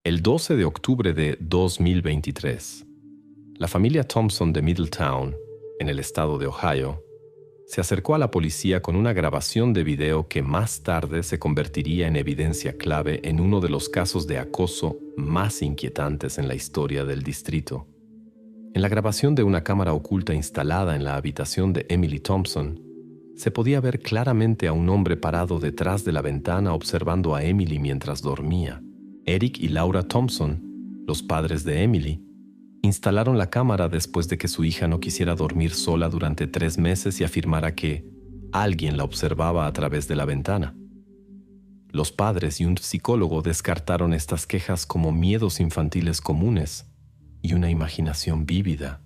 El 12 de octubre de 2023, la familia Thompson de Middletown, en el estado de Ohio, se acercó a la policía con una grabación de video que más tarde se convertiría en evidencia clave en uno de los casos de acoso más inquietantes en la historia del distrito. En la grabación de una cámara oculta instalada en la habitación de Emily Thompson, se podía ver claramente a un hombre parado detrás de la ventana observando a Emily mientras dormía. Eric y Laura Thompson, los padres de Emily, instalaron la cámara después de que su hija no quisiera dormir sola durante 3 meses y afirmara que alguien la observaba a través de la ventana. Los padres y un psicólogo descartaron estas quejas como miedos infantiles comunes y una imaginación vívida.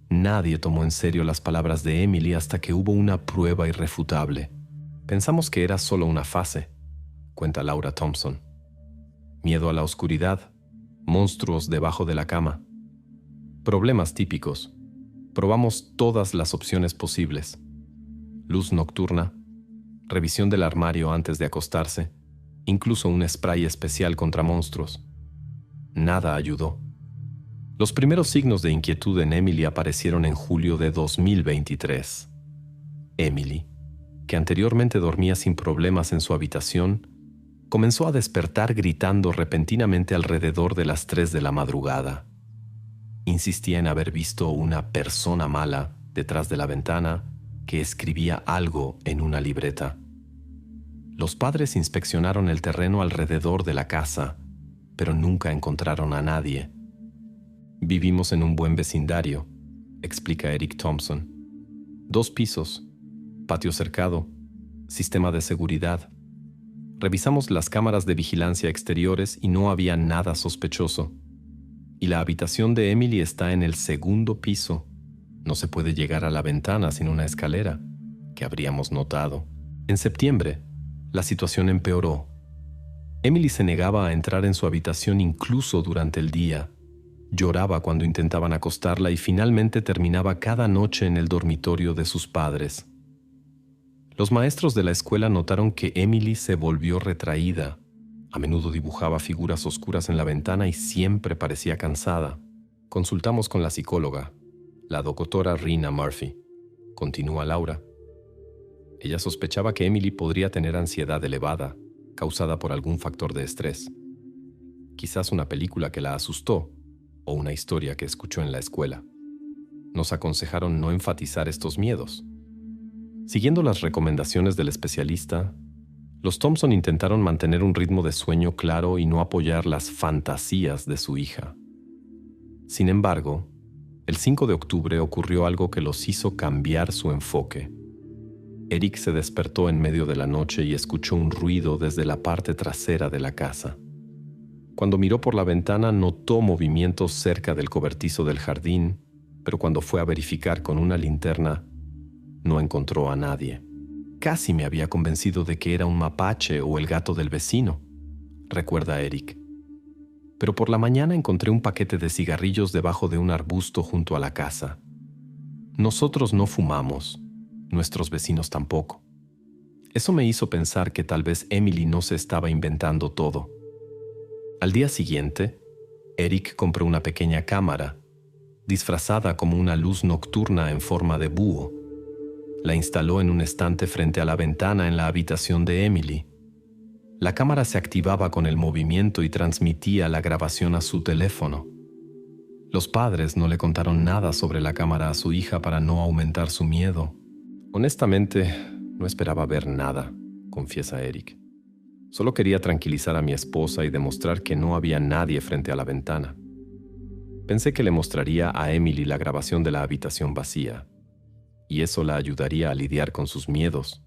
Nadie tomó en serio las palabras de Emily hasta que hubo una prueba irrefutable. Pensamos que era solo una fase, cuenta Laura Thompson. Miedo a la oscuridad, monstruos debajo de la cama. Problemas típicos. Probamos todas las opciones posibles. Luz nocturna, revisión del armario antes de acostarse, incluso un spray especial contra monstruos. Nada ayudó. Los primeros signos de inquietud en Emily aparecieron en julio de 2023. Emily, que anteriormente dormía sin problemas en su habitación, comenzó a despertar gritando repentinamente alrededor de las 3 de la madrugada. Insistía en haber visto una persona mala detrás de la ventana que escribía algo en una libreta. Los padres inspeccionaron el terreno alrededor de la casa, pero nunca encontraron a nadie. Vivimos en un buen vecindario, explica Eric Thompson. 2 pisos, patio cercado, sistema de seguridad. Revisamos las cámaras de vigilancia exteriores y no había nada sospechoso. Y la habitación de Emily está en el 2º piso. No se puede llegar a la ventana sin una escalera, que habríamos notado. En septiembre, la situación empeoró. Emily se negaba a entrar en su habitación incluso durante el día. Lloraba cuando intentaban acostarla y finalmente terminaba cada noche en el dormitorio de sus padres. Los maestros de la escuela notaron que Emily se volvió retraída. A menudo dibujaba figuras oscuras en la ventana y siempre parecía cansada. Consultamos con la psicóloga, la doctora Rina Murphy. Continúa Laura. Ella sospechaba que Emily podría tener ansiedad elevada, causada por algún factor de estrés. Quizás una película que la asustó o una historia que escuchó en la escuela. Nos aconsejaron no enfatizar estos miedos. Siguiendo las recomendaciones del especialista, los Thompson intentaron mantener un ritmo de sueño claro y no apoyar las fantasías de su hija. Sin embargo, el 5 de octubre ocurrió algo que los hizo cambiar su enfoque. Eric se despertó en medio de la noche y escuchó un ruido desde la parte trasera de la casa. Cuando miró por la ventana, notó movimientos cerca del cobertizo del jardín, pero cuando fue a verificar con una linterna, no encontró a nadie. Casi me había convencido de que era un mapache o el gato del vecino, recuerda Eric. Pero por la mañana encontré un paquete de cigarrillos debajo de un arbusto junto a la casa. Nosotros no fumamos, nuestros vecinos tampoco. Eso me hizo pensar que tal vez Emily no se estaba inventando todo. Al día siguiente, Eric compró una pequeña cámara, disfrazada como una luz nocturna en forma de búho. La instaló en un estante frente a la ventana en la habitación de Emily. La cámara se activaba con el movimiento y transmitía la grabación a su teléfono. Los padres no le contaron nada sobre la cámara a su hija para no aumentar su miedo. Honestamente, no esperaba ver nada, confiesa Eric. Solo quería tranquilizar a mi esposa y demostrar que no había nadie frente a la ventana. Pensé que le mostraría a Emily la grabación de la habitación vacía, y eso la ayudaría a lidiar con sus miedos.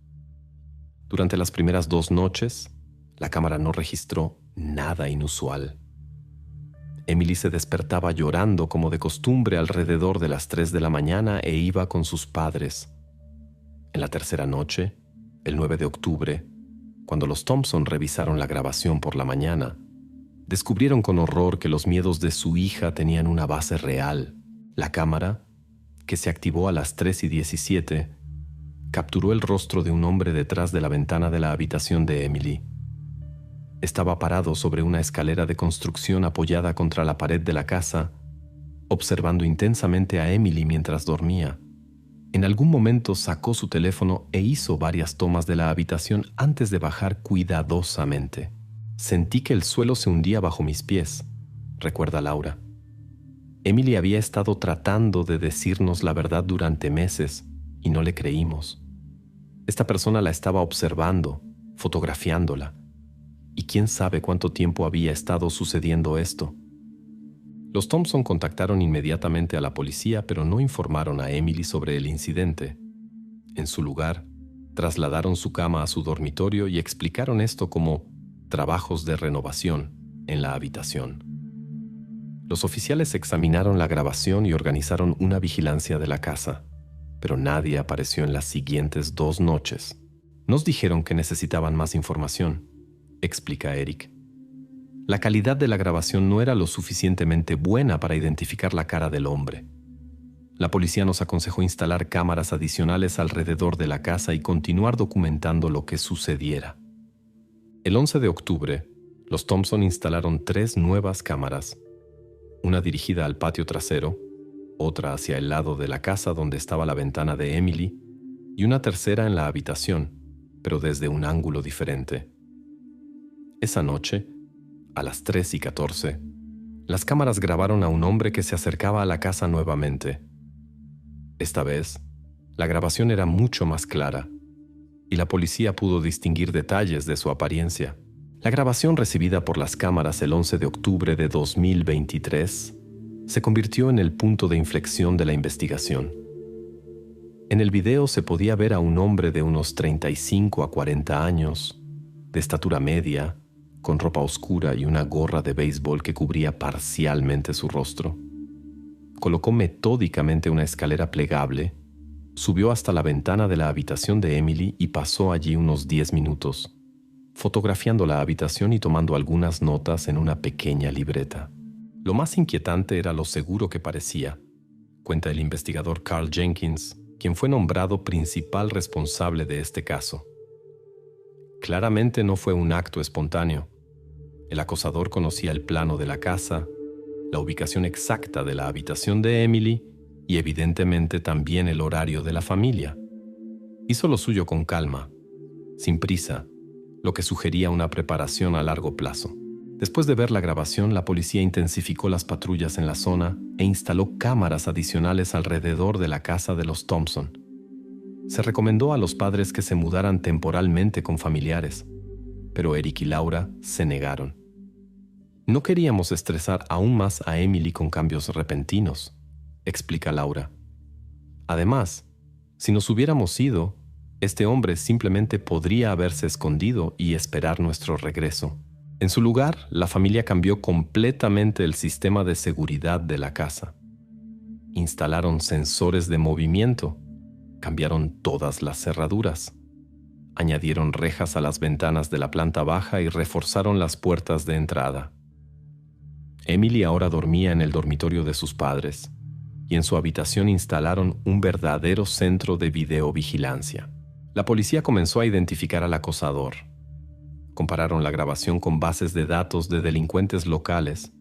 Durante las primeras 2 noches, la cámara no registró nada inusual. Emily se despertaba llorando como de costumbre alrededor de las 3 de la mañana e iba con sus padres. En la tercera noche, el 9 de octubre, cuando los Thompson revisaron la grabación por la mañana, descubrieron con horror que los miedos de su hija tenían una base real. La cámara, que se activó a las 3:17, capturó el rostro de un hombre detrás de la ventana de la habitación de Emily. Estaba parado sobre una escalera de construcción apoyada contra la pared de la casa, observando intensamente a Emily mientras dormía. En algún momento sacó su teléfono e hizo varias tomas de la habitación antes de bajar cuidadosamente. Sentí que el suelo se hundía bajo mis pies, recuerda Laura. Emily había estado tratando de decirnos la verdad durante meses y no le creímos. Esta persona la estaba observando, fotografiándola. Y quién sabe cuánto tiempo había estado sucediendo esto. Los Thompson contactaron inmediatamente a la policía, pero no informaron a Emily sobre el incidente. En su lugar, trasladaron su cama a su dormitorio y explicaron esto como trabajos de renovación en la habitación. Los oficiales examinaron la grabación y organizaron una vigilancia de la casa, pero nadie apareció en las siguientes 2 noches. Nos dijeron que necesitaban más información, explica Eric. La calidad de la grabación no era lo suficientemente buena para identificar la cara del hombre. La policía nos aconsejó instalar cámaras adicionales alrededor de la casa y continuar documentando lo que sucediera. El 11 de octubre, los Thompson instalaron 3 nuevas cámaras, una dirigida al patio trasero, otra hacia el lado de la casa donde estaba la ventana de Emily y una tercera en la habitación, pero desde un ángulo diferente. Esa noche, a las 3:14, las cámaras grabaron a un hombre que se acercaba a la casa nuevamente. Esta vez, la grabación era mucho más clara y la policía pudo distinguir detalles de su apariencia. La grabación recibida por las cámaras el 11 de octubre de 2023 se convirtió en el punto de inflexión de la investigación. En el video se podía ver a un hombre de unos 35 a 40 años, de estatura media, con ropa oscura y una gorra de béisbol que cubría parcialmente su rostro. Colocó metódicamente una escalera plegable, subió hasta la ventana de la habitación de Emily y pasó allí unos 10 minutos, fotografiando la habitación y tomando algunas notas en una pequeña libreta. Lo más inquietante era lo seguro que parecía, cuenta el investigador Carl Jenkins, quien fue nombrado principal responsable de este caso. Claramente no fue un acto espontáneo. El acosador conocía el plano de la casa, la ubicación exacta de la habitación de Emily y evidentemente también el horario de la familia. Hizo lo suyo con calma, sin prisa, lo que sugería una preparación a largo plazo. Después de ver la grabación, la policía intensificó las patrullas en la zona e instaló cámaras adicionales alrededor de la casa de los Thompson. Se recomendó a los padres que se mudaran temporalmente con familiares, pero Eric y Laura se negaron. No queríamos estresar aún más a Emily con cambios repentinos, explica Laura. Además, si nos hubiéramos ido, este hombre simplemente podría haberse escondido y esperar nuestro regreso. En su lugar, la familia cambió completamente el sistema de seguridad de la casa. Instalaron sensores de movimiento, cambiaron todas las cerraduras, añadieron rejas a las ventanas de la planta baja y reforzaron las puertas de entrada. Emily ahora dormía en el dormitorio de sus padres y en su habitación instalaron un verdadero centro de videovigilancia. La policía comenzó a identificar al acosador. Compararon la grabación con bases de datos de delincuentes locales,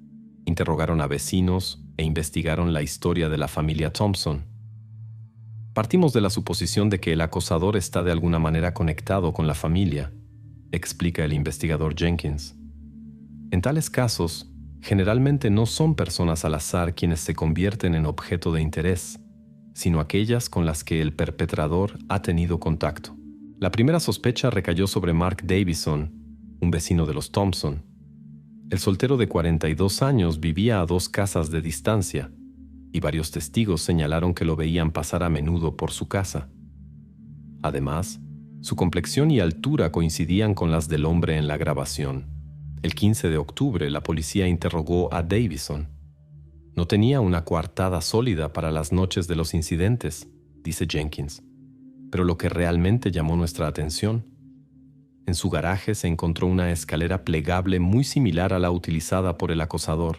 interrogaron a vecinos e investigaron la historia de la familia Thompson. Partimos de la suposición de que el acosador está de alguna manera conectado con la familia, explica el investigador Jenkins. En tales casos, generalmente no son personas al azar quienes se convierten en objeto de interés, sino aquellas con las que el perpetrador ha tenido contacto. La primera sospecha recayó sobre Mark Davison, un vecino de los Thompson. El soltero de 42 años vivía a 2 casas de distancia, y varios testigos señalaron que lo veían pasar a menudo por su casa. Además, su complexión y altura coincidían con las del hombre en la grabación. El 15 de octubre, la policía interrogó a Davison. No tenía una coartada sólida para las noches de los incidentes, dice Jenkins. Pero lo que realmente llamó nuestra atención, en su garaje se encontró una escalera plegable muy similar a la utilizada por el acosador.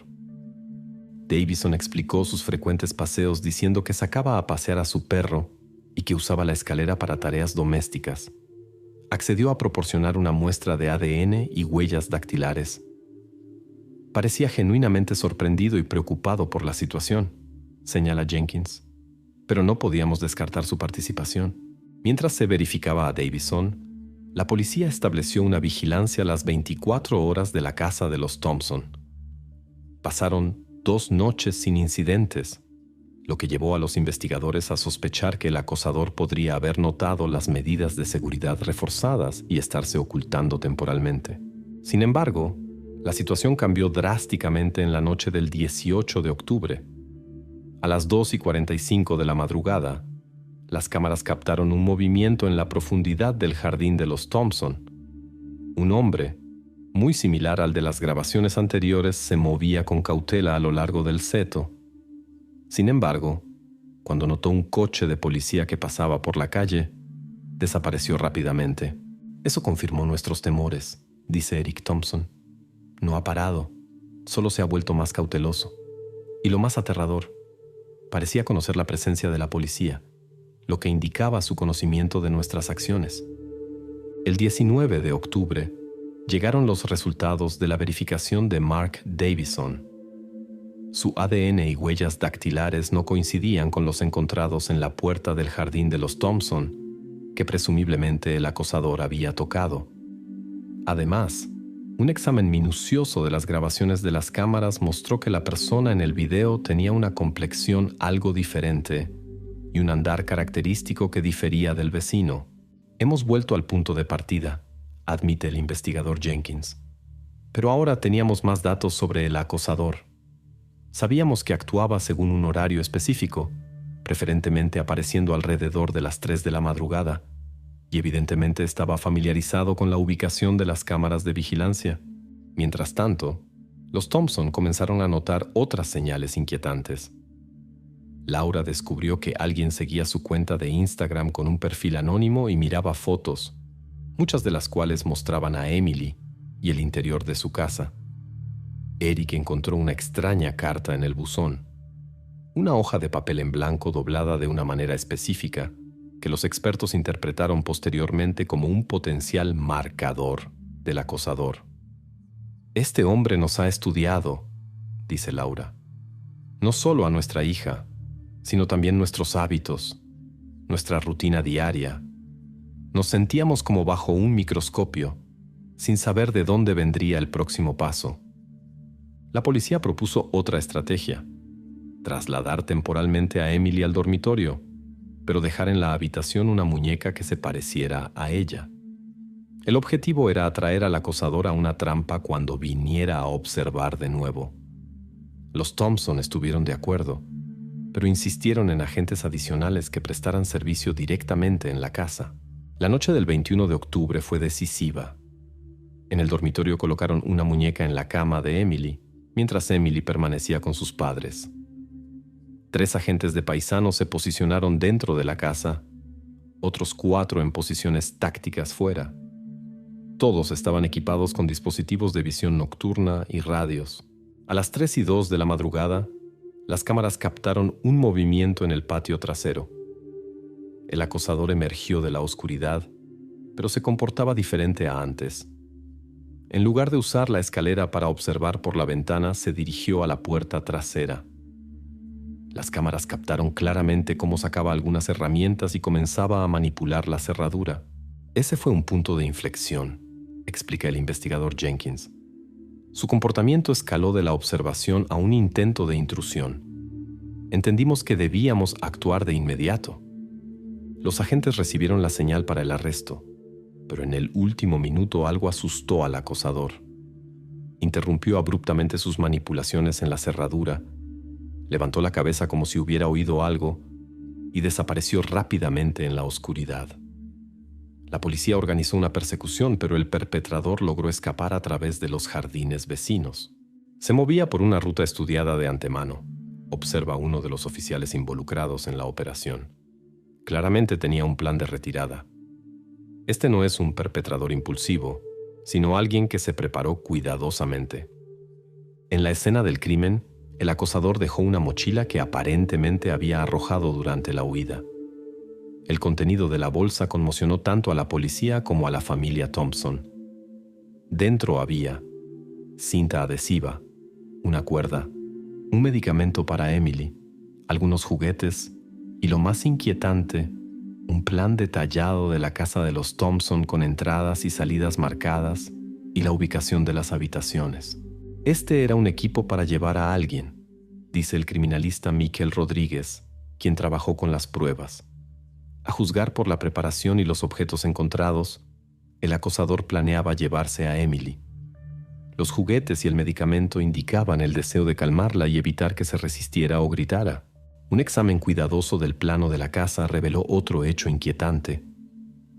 Davison explicó sus frecuentes paseos diciendo que sacaba a pasear a su perro y que usaba la escalera para tareas domésticas. accedió a proporcionar una muestra de ADN y huellas dactilares. Parecía genuinamente sorprendido y preocupado por la situación, señala Jenkins, pero no podíamos descartar su participación. Mientras se verificaba a Davison, la policía estableció una vigilancia las 24 horas de la casa de los Thompson. Pasaron 2 noches sin incidentes, lo que llevó a los investigadores a sospechar que el acosador podría haber notado las medidas de seguridad reforzadas y estarse ocultando temporalmente. Sin embargo, la situación cambió drásticamente en la noche del 18 de octubre. A las 2:45 de la madrugada, las cámaras captaron un movimiento en la profundidad del jardín de los Thompson. Un hombre, muy similar al de las grabaciones anteriores, se movía con cautela a lo largo del seto. Sin embargo, cuando notó un coche de policía que pasaba por la calle, desapareció rápidamente. Eso confirmó nuestros temores, dice Eric Thompson. No ha parado, solo se ha vuelto más cauteloso. Y lo más aterrador, parecía conocer la presencia de la policía, lo que indicaba su conocimiento de nuestras acciones. El 19 de octubre, llegaron los resultados de la verificación de Mark Davison. Su ADN y huellas dactilares no coincidían con los encontrados en la puerta del jardín de los Thompson, que presumiblemente el acosador había tocado. Además, un examen minucioso de las grabaciones de las cámaras mostró que la persona en el video tenía una complexión algo diferente y un andar característico que difería del vecino. Hemos vuelto al punto de partida, admite el investigador Jenkins. Pero ahora teníamos más datos sobre el acosador. Sabíamos que actuaba según un horario específico, preferentemente apareciendo alrededor de las 3 de la madrugada, y evidentemente estaba familiarizado con la ubicación de las cámaras de vigilancia. Mientras tanto, los Thompson comenzaron a notar otras señales inquietantes. Laura descubrió que alguien seguía su cuenta de Instagram con un perfil anónimo y miraba fotos, muchas de las cuales mostraban a Emily y el interior de su casa. Eric encontró una extraña carta en el buzón, una hoja de papel en blanco doblada de una manera específica que los expertos interpretaron posteriormente como un potencial marcador del acosador. Este hombre nos ha estudiado, dice Laura, no solo a nuestra hija, sino también nuestros hábitos, nuestra rutina diaria. Nos sentíamos como bajo un microscopio, sin saber de dónde vendría el próximo paso. La policía propuso otra estrategia: trasladar temporalmente a Emily al dormitorio, pero dejar en la habitación una muñeca que se pareciera a ella. El objetivo era atraer al acosador a una trampa cuando viniera a observar de nuevo. Los Thompson estuvieron de acuerdo, pero insistieron en agentes adicionales que prestaran servicio directamente en la casa. La noche del 21 de octubre fue decisiva. En el dormitorio colocaron una muñeca en la cama de Emily, mientras Emily permanecía con sus padres. 3 agentes de paisanos se posicionaron dentro de la casa, otros 4 en posiciones tácticas fuera. Todos estaban equipados con dispositivos de visión nocturna y radios. A las 3:02 de la madrugada, las cámaras captaron un movimiento en el patio trasero. El acosador emergió de la oscuridad, pero se comportaba diferente a antes. En lugar de usar la escalera para observar por la ventana, se dirigió a la puerta trasera. Las cámaras captaron claramente cómo sacaba algunas herramientas y comenzaba a manipular la cerradura. Ese fue un punto de inflexión, explica el investigador Jenkins. Su comportamiento escaló de la observación a un intento de intrusión. Entendimos que debíamos actuar de inmediato. Los agentes recibieron la señal para el arresto, pero en el último minuto algo asustó al acosador. Interrumpió abruptamente sus manipulaciones en la cerradura, levantó la cabeza como si hubiera oído algo y desapareció rápidamente en la oscuridad. La policía organizó una persecución, pero el perpetrador logró escapar a través de los jardines vecinos. Se movía por una ruta estudiada de antemano, observa uno de los oficiales involucrados en la operación. Claramente tenía un plan de retirada. Este no es un perpetrador impulsivo, sino alguien que se preparó cuidadosamente. En la escena del crimen, el acosador dejó una mochila que aparentemente había arrojado durante la huida. El contenido de la bolsa conmocionó tanto a la policía como a la familia Thompson. Dentro había cinta adhesiva, una cuerda, un medicamento para Emily, algunos juguetes y, lo más inquietante, un plan detallado de la casa de los Thompson con entradas y salidas marcadas y la ubicación de las habitaciones. Este era un equipo para llevar a alguien, dice el criminalista Mikel Rodríguez, quien trabajó con las pruebas. A juzgar por la preparación y los objetos encontrados, el acosador planeaba llevarse a Emily. Los juguetes y el medicamento indicaban el deseo de calmarla y evitar que se resistiera o gritara. Un examen cuidadoso del plano de la casa reveló otro hecho inquietante.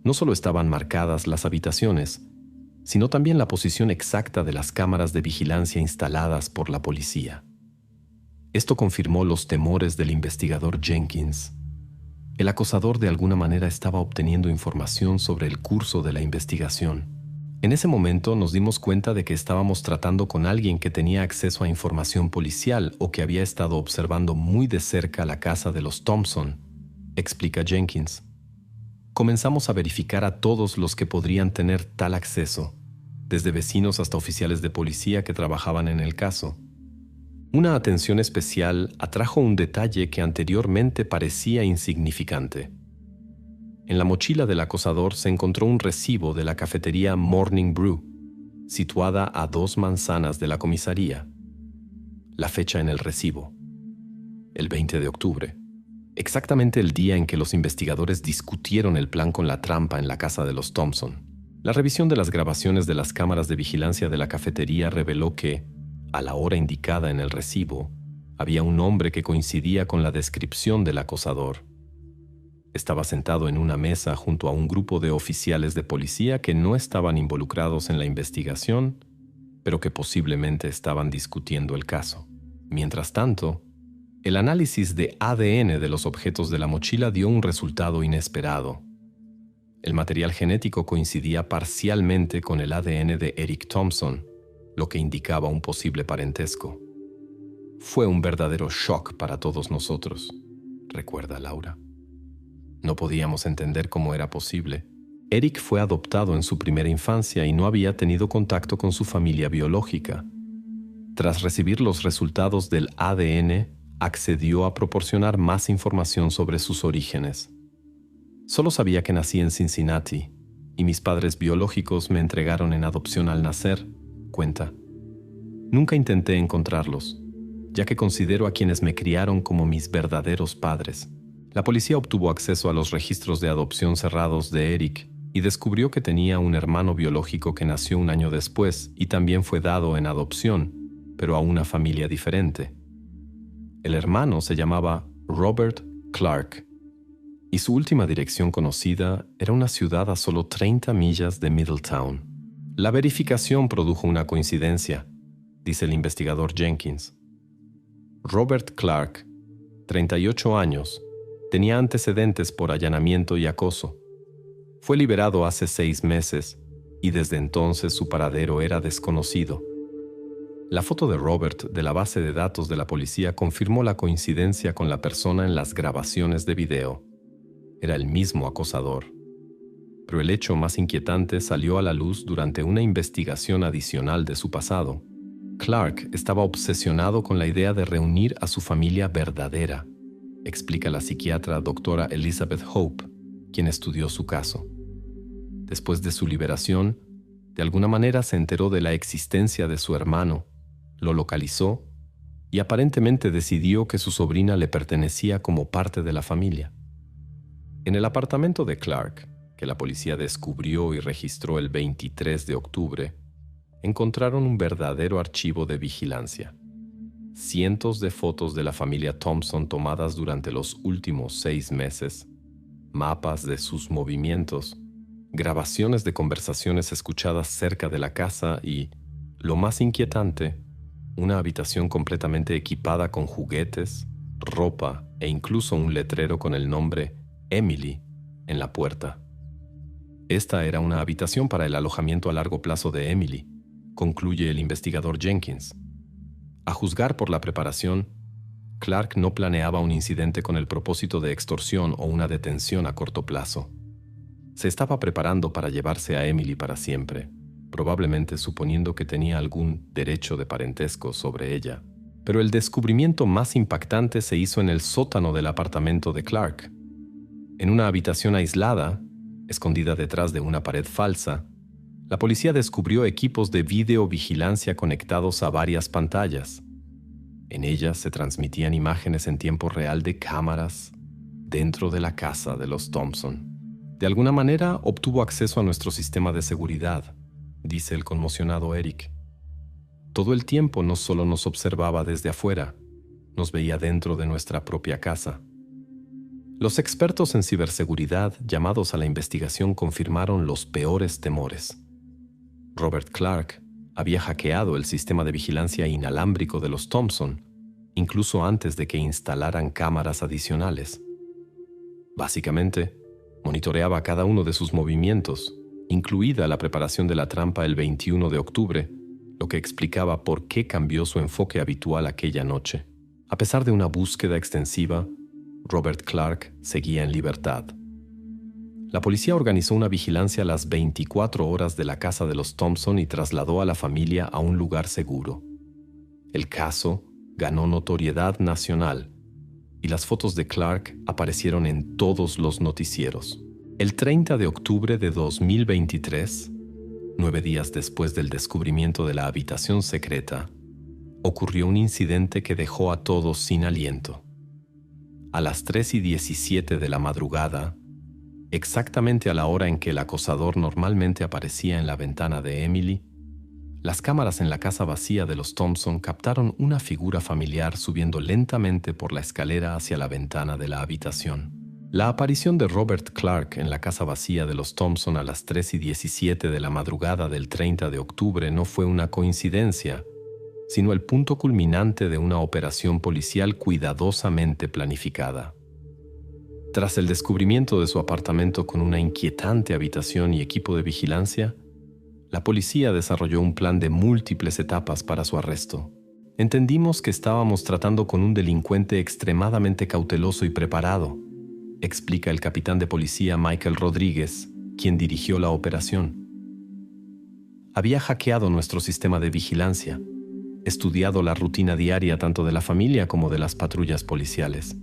No solo estaban marcadas las habitaciones, sino también la posición exacta de las cámaras de vigilancia instaladas por la policía. Esto confirmó los temores del investigador Jenkins. El acosador de alguna manera estaba obteniendo información sobre el curso de la investigación. En ese momento nos dimos cuenta de que estábamos tratando con alguien que tenía acceso a información policial o que había estado observando muy de cerca la casa de los Thompson, explica Jenkins. Comenzamos a verificar a todos los que podrían tener tal acceso, desde vecinos hasta oficiales de policía que trabajaban en el caso. Una atención especial atrajo un detalle que anteriormente parecía insignificante. En la mochila del acosador se encontró un recibo de la cafetería Morning Brew, situada a 2 manzanas de la comisaría. La fecha en el recibo: el 20 de octubre, exactamente el día en que los investigadores discutieron el plan con la trampa en la casa de los Thompson. La revisión de las grabaciones de las cámaras de vigilancia de la cafetería reveló que, a la hora indicada en el recibo, había un hombre que coincidía con la descripción del acosador. Estaba sentado en una mesa junto a un grupo de oficiales de policía que no estaban involucrados en la investigación, pero que posiblemente estaban discutiendo el caso. Mientras tanto, el análisis de ADN de los objetos de la mochila dio un resultado inesperado. El material genético coincidía parcialmente con el ADN de Eric Thompson, lo que indicaba un posible parentesco. Fue un verdadero shock para todos nosotros, recuerda Laura. No podíamos entender cómo era posible. Eric fue adoptado en su primera infancia y no había tenido contacto con su familia biológica. Tras recibir los resultados del ADN, accedió a proporcionar más información sobre sus orígenes. Solo sabía que nací en Cincinnati y mis padres biológicos me entregaron en adopción al nacer, cuenta. Nunca intenté encontrarlos, ya que considero a quienes me criaron como mis verdaderos padres. La policía obtuvo acceso a los registros de adopción cerrados de Eric y descubrió que tenía un hermano biológico que nació un año después y también fue dado en adopción, pero a una familia diferente. El hermano se llamaba Robert Clark y su última dirección conocida era una ciudad a solo 30 millas de Middletown. La verificación produjo una coincidencia, dice el investigador Jenkins. Robert Clark, 38 años, tenía antecedentes por allanamiento y acoso. Fue liberado hace 6 meses y desde entonces su paradero era desconocido. La foto de Robert de la base de datos de la policía confirmó la coincidencia con la persona en las grabaciones de video. Era el mismo acosador. Pero el hecho más inquietante salió a la luz durante una investigación adicional de su pasado. Clark estaba obsesionado con la idea de reunir a su familia verdadera, explica la psiquiatra doctora Elizabeth Hope, quien estudió su caso. Después de su liberación, de alguna manera se enteró de la existencia de su hermano, lo localizó y aparentemente decidió que su sobrina le pertenecía como parte de la familia. En el apartamento de Clark, que la policía descubrió y registró el 23 de octubre, encontraron un verdadero archivo de vigilancia. Cientos de fotos de la familia Thompson tomadas durante los últimos 6 meses, mapas de sus movimientos, grabaciones de conversaciones escuchadas cerca de la casa y, lo más inquietante, una habitación completamente equipada con juguetes, ropa e incluso un letrero con el nombre Emily en la puerta. Esta era una habitación para el alojamiento a largo plazo de Emily, concluye el investigador Jenkins. A juzgar por la preparación, Clark no planeaba un incidente con el propósito de extorsión o una detención a corto plazo. Se estaba preparando para llevarse a Emily para siempre, probablemente suponiendo que tenía algún derecho de parentesco sobre ella. Pero el descubrimiento más impactante se hizo en el sótano del apartamento de Clark. En una habitación aislada, escondida detrás de una pared falsa, la policía descubrió equipos de videovigilancia conectados a varias pantallas. En ellas se transmitían imágenes en tiempo real de cámaras dentro de la casa de los Thompson. De alguna manera obtuvo acceso a nuestro sistema de seguridad, dice el conmocionado Eric. Todo el tiempo no solo nos observaba desde afuera, nos veía dentro de nuestra propia casa. Los expertos en ciberseguridad llamados a la investigación confirmaron los peores temores. Robert Clark había hackeado el sistema de vigilancia inalámbrico de los Thompson, incluso antes de que instalaran cámaras adicionales. Básicamente, monitoreaba cada uno de sus movimientos, incluida la preparación de la trampa el 21 de octubre, lo que explicaba por qué cambió su enfoque habitual aquella noche. A pesar de una búsqueda extensiva, Robert Clark seguía en libertad. La policía organizó una vigilancia a las 24 horas de la casa de los Thompson y trasladó a la familia a un lugar seguro. El caso ganó notoriedad nacional y las fotos de Clark aparecieron en todos los noticieros. El 30 de octubre de 2023, 9 días después del descubrimiento de la habitación secreta, ocurrió un incidente que dejó a todos sin aliento. A las 3:17 de la madrugada, exactamente a la hora en que el acosador normalmente aparecía en la ventana de Emily, las cámaras en la casa vacía de los Thompson captaron una figura familiar subiendo lentamente por la escalera hacia la ventana de la habitación. La aparición de Robert Clark en la casa vacía de los Thompson a las 3:17 de la madrugada del 30 de octubre no fue una coincidencia, sino el punto culminante de una operación policial cuidadosamente planificada. Tras el descubrimiento de su apartamento con una inquietante habitación y equipo de vigilancia, la policía desarrolló un plan de múltiples etapas para su arresto. Entendimos que estábamos tratando con un delincuente extremadamente cauteloso y preparado, explica el capitán de policía Michael Rodríguez, quien dirigió la operación. Había hackeado nuestro sistema de vigilancia, estudiado la rutina diaria tanto de la familia como de las patrullas policiales.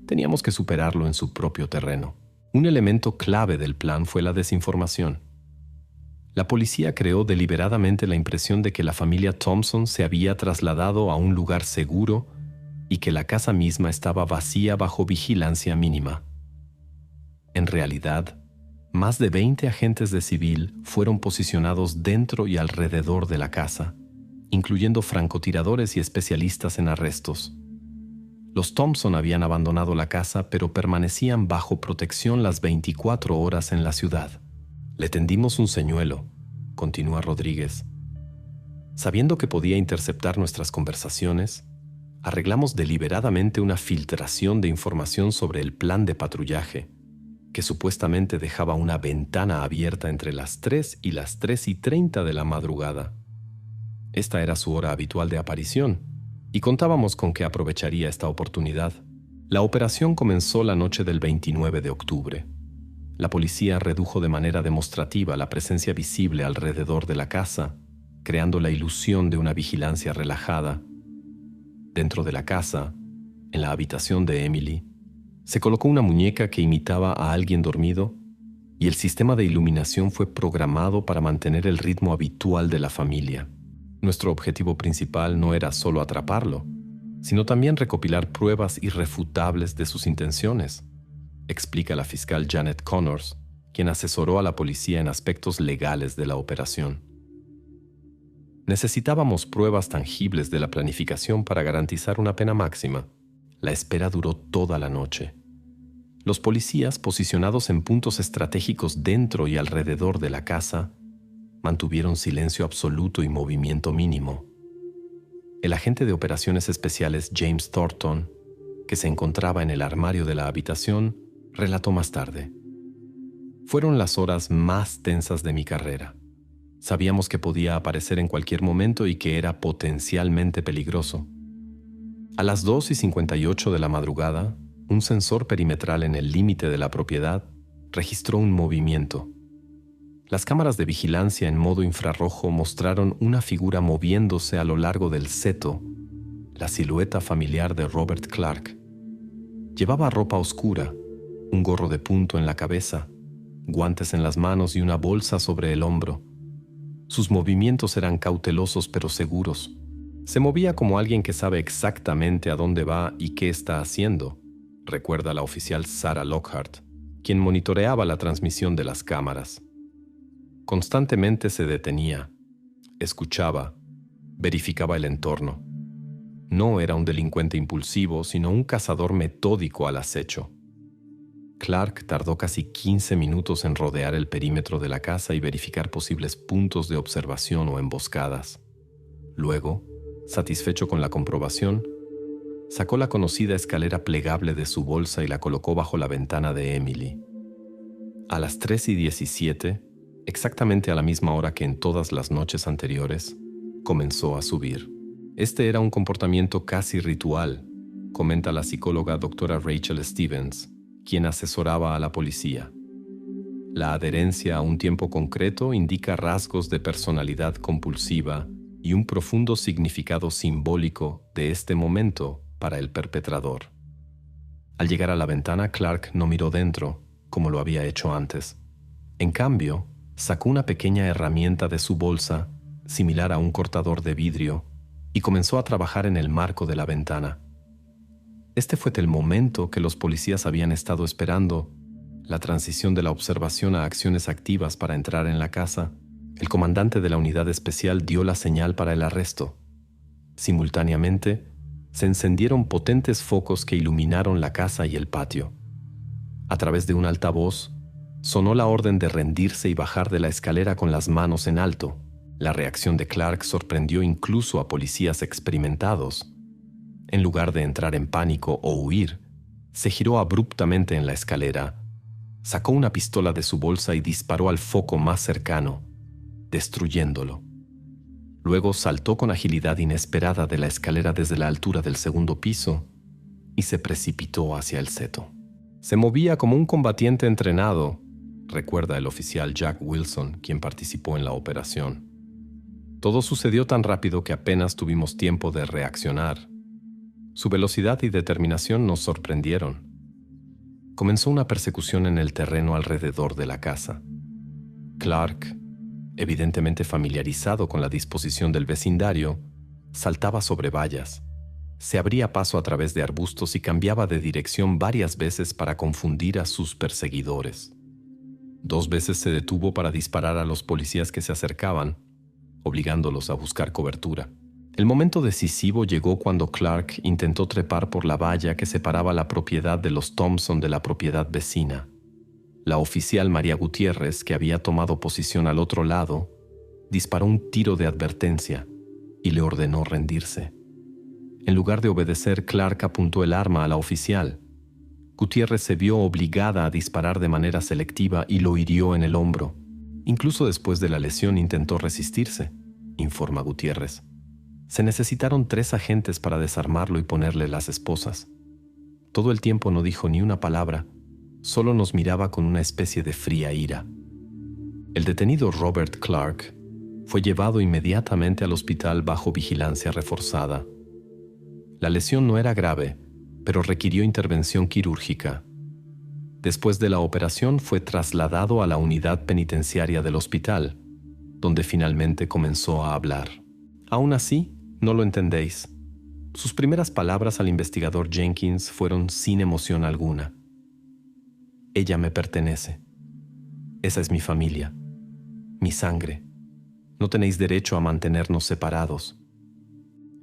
Teníamos que superarlo en su propio terreno. Un elemento clave del plan fue la desinformación. La policía creó deliberadamente la impresión de que la familia Thompson se había trasladado a un lugar seguro y que la casa misma estaba vacía bajo vigilancia mínima. En realidad, más de 20 agentes de civil fueron posicionados dentro y alrededor de la casa, incluyendo francotiradores y especialistas en arrestos. Los Thompson habían abandonado la casa, pero permanecían bajo protección las 24 horas en la ciudad. Le tendimos un señuelo, continúa Rodríguez. Sabiendo que podía interceptar nuestras conversaciones, arreglamos deliberadamente una filtración de información sobre el plan de patrullaje, que supuestamente dejaba una ventana abierta entre las 3 y las 3:30 de la madrugada. Esta era su hora habitual de aparición, y contábamos con que aprovecharía esta oportunidad. La operación comenzó la noche del 29 de octubre. La policía redujo de manera demostrativa la presencia visible alrededor de la casa, creando la ilusión de una vigilancia relajada. Dentro de la casa, en la habitación de Emily, se colocó una muñeca que imitaba a alguien dormido y el sistema de iluminación fue programado para mantener el ritmo habitual de la familia. Nuestro objetivo principal no era solo atraparlo, sino también recopilar pruebas irrefutables de sus intenciones, explica la fiscal Janet Connors, quien asesoró a la policía en aspectos legales de la operación. Necesitábamos pruebas tangibles de la planificación para garantizar una pena máxima. La espera duró toda la noche. Los policías, posicionados en puntos estratégicos dentro y alrededor de la casa, mantuvieron silencio absoluto y movimiento mínimo. El agente de operaciones especiales James Thornton, que se encontraba en el armario de la habitación, relató más tarde: fueron las horas más tensas de mi carrera. Sabíamos que podía aparecer en cualquier momento y que era potencialmente peligroso. A las 2:58 de la madrugada, un sensor perimetral en el límite de la propiedad registró un movimiento. Las cámaras de vigilancia en modo infrarrojo mostraron una figura moviéndose a lo largo del seto, la silueta familiar de Robert Clark. Llevaba ropa oscura, un gorro de punto en la cabeza, guantes en las manos y una bolsa sobre el hombro. Sus movimientos eran cautelosos pero seguros. Se movía como alguien que sabe exactamente a dónde va y qué está haciendo, recuerda la oficial Sarah Lockhart, quien monitoreaba la transmisión de las cámaras. Constantemente se detenía, escuchaba, verificaba el entorno. No era un delincuente impulsivo, sino un cazador metódico al acecho. Clark tardó casi 15 minutos en rodear el perímetro de la casa y verificar posibles puntos de observación o emboscadas. Luego, satisfecho con la comprobación, sacó la conocida escalera plegable de su bolsa y la colocó bajo la ventana de Emily. A las 3:17, exactamente a la misma hora que en todas las noches anteriores, comenzó a subir. Este era un comportamiento casi ritual, comenta la psicóloga doctora Rachel Stevens, quien asesoraba a la policía. La adherencia a un tiempo concreto indica rasgos de personalidad compulsiva y un profundo significado simbólico de este momento para el perpetrador. Al llegar a la ventana, Clark no miró dentro, como lo había hecho antes. En cambio, sacó una pequeña herramienta de su bolsa, similar a un cortador de vidrio, y comenzó a trabajar en el marco de la ventana. Este fue el momento que los policías habían estado esperando, la transición de la observación a acciones activas para entrar en la casa. El comandante de la unidad especial dio la señal para el arresto. Simultáneamente, se encendieron potentes focos que iluminaron la casa y el patio. A través de un altavoz, sonó la orden de rendirse y bajar de la escalera con las manos en alto. La reacción de Clark sorprendió incluso a policías experimentados. En lugar de entrar en pánico o huir, se giró abruptamente en la escalera, sacó una pistola de su bolsa y disparó al foco más cercano, destruyéndolo. Luego saltó con agilidad inesperada de la escalera desde la altura del segundo piso y se precipitó hacia el seto. Se movía como un combatiente entrenado, recuerda el oficial Jack Wilson, quien participó en la operación. Todo sucedió tan rápido que apenas tuvimos tiempo de reaccionar. Su velocidad y determinación nos sorprendieron. Comenzó una persecución en el terreno alrededor de la casa. Clark, evidentemente familiarizado con la disposición del vecindario, saltaba sobre vallas, se abría paso a través de arbustos y cambiaba de dirección varias veces para confundir a sus perseguidores. 2 veces se detuvo para disparar a los policías que se acercaban, obligándolos a buscar cobertura. El momento decisivo llegó cuando Clark intentó trepar por la valla que separaba la propiedad de los Thompson de la propiedad vecina. La oficial María Gutiérrez, que había tomado posición al otro lado, disparó un tiro de advertencia y le ordenó rendirse. En lugar de obedecer, Clark apuntó el arma a la oficial. Gutiérrez se vio obligada a disparar de manera selectiva y lo hirió en el hombro. Incluso después de la lesión intentó resistirse, informa Gutiérrez. Se necesitaron 3 agentes para desarmarlo y ponerle las esposas. Todo el tiempo no dijo ni una palabra, solo nos miraba con una especie de fría ira. El detenido Robert Clark fue llevado inmediatamente al hospital bajo vigilancia reforzada. La lesión no era grave, pero requirió intervención quirúrgica. Después de la operación fue trasladado a la unidad penitenciaria del hospital, donde finalmente comenzó a hablar. Aún así, no lo entendéis. Sus primeras palabras al investigador Jenkins fueron sin emoción alguna. Ella me pertenece. Esa es mi familia, mi sangre. No tenéis derecho a mantenernos separados.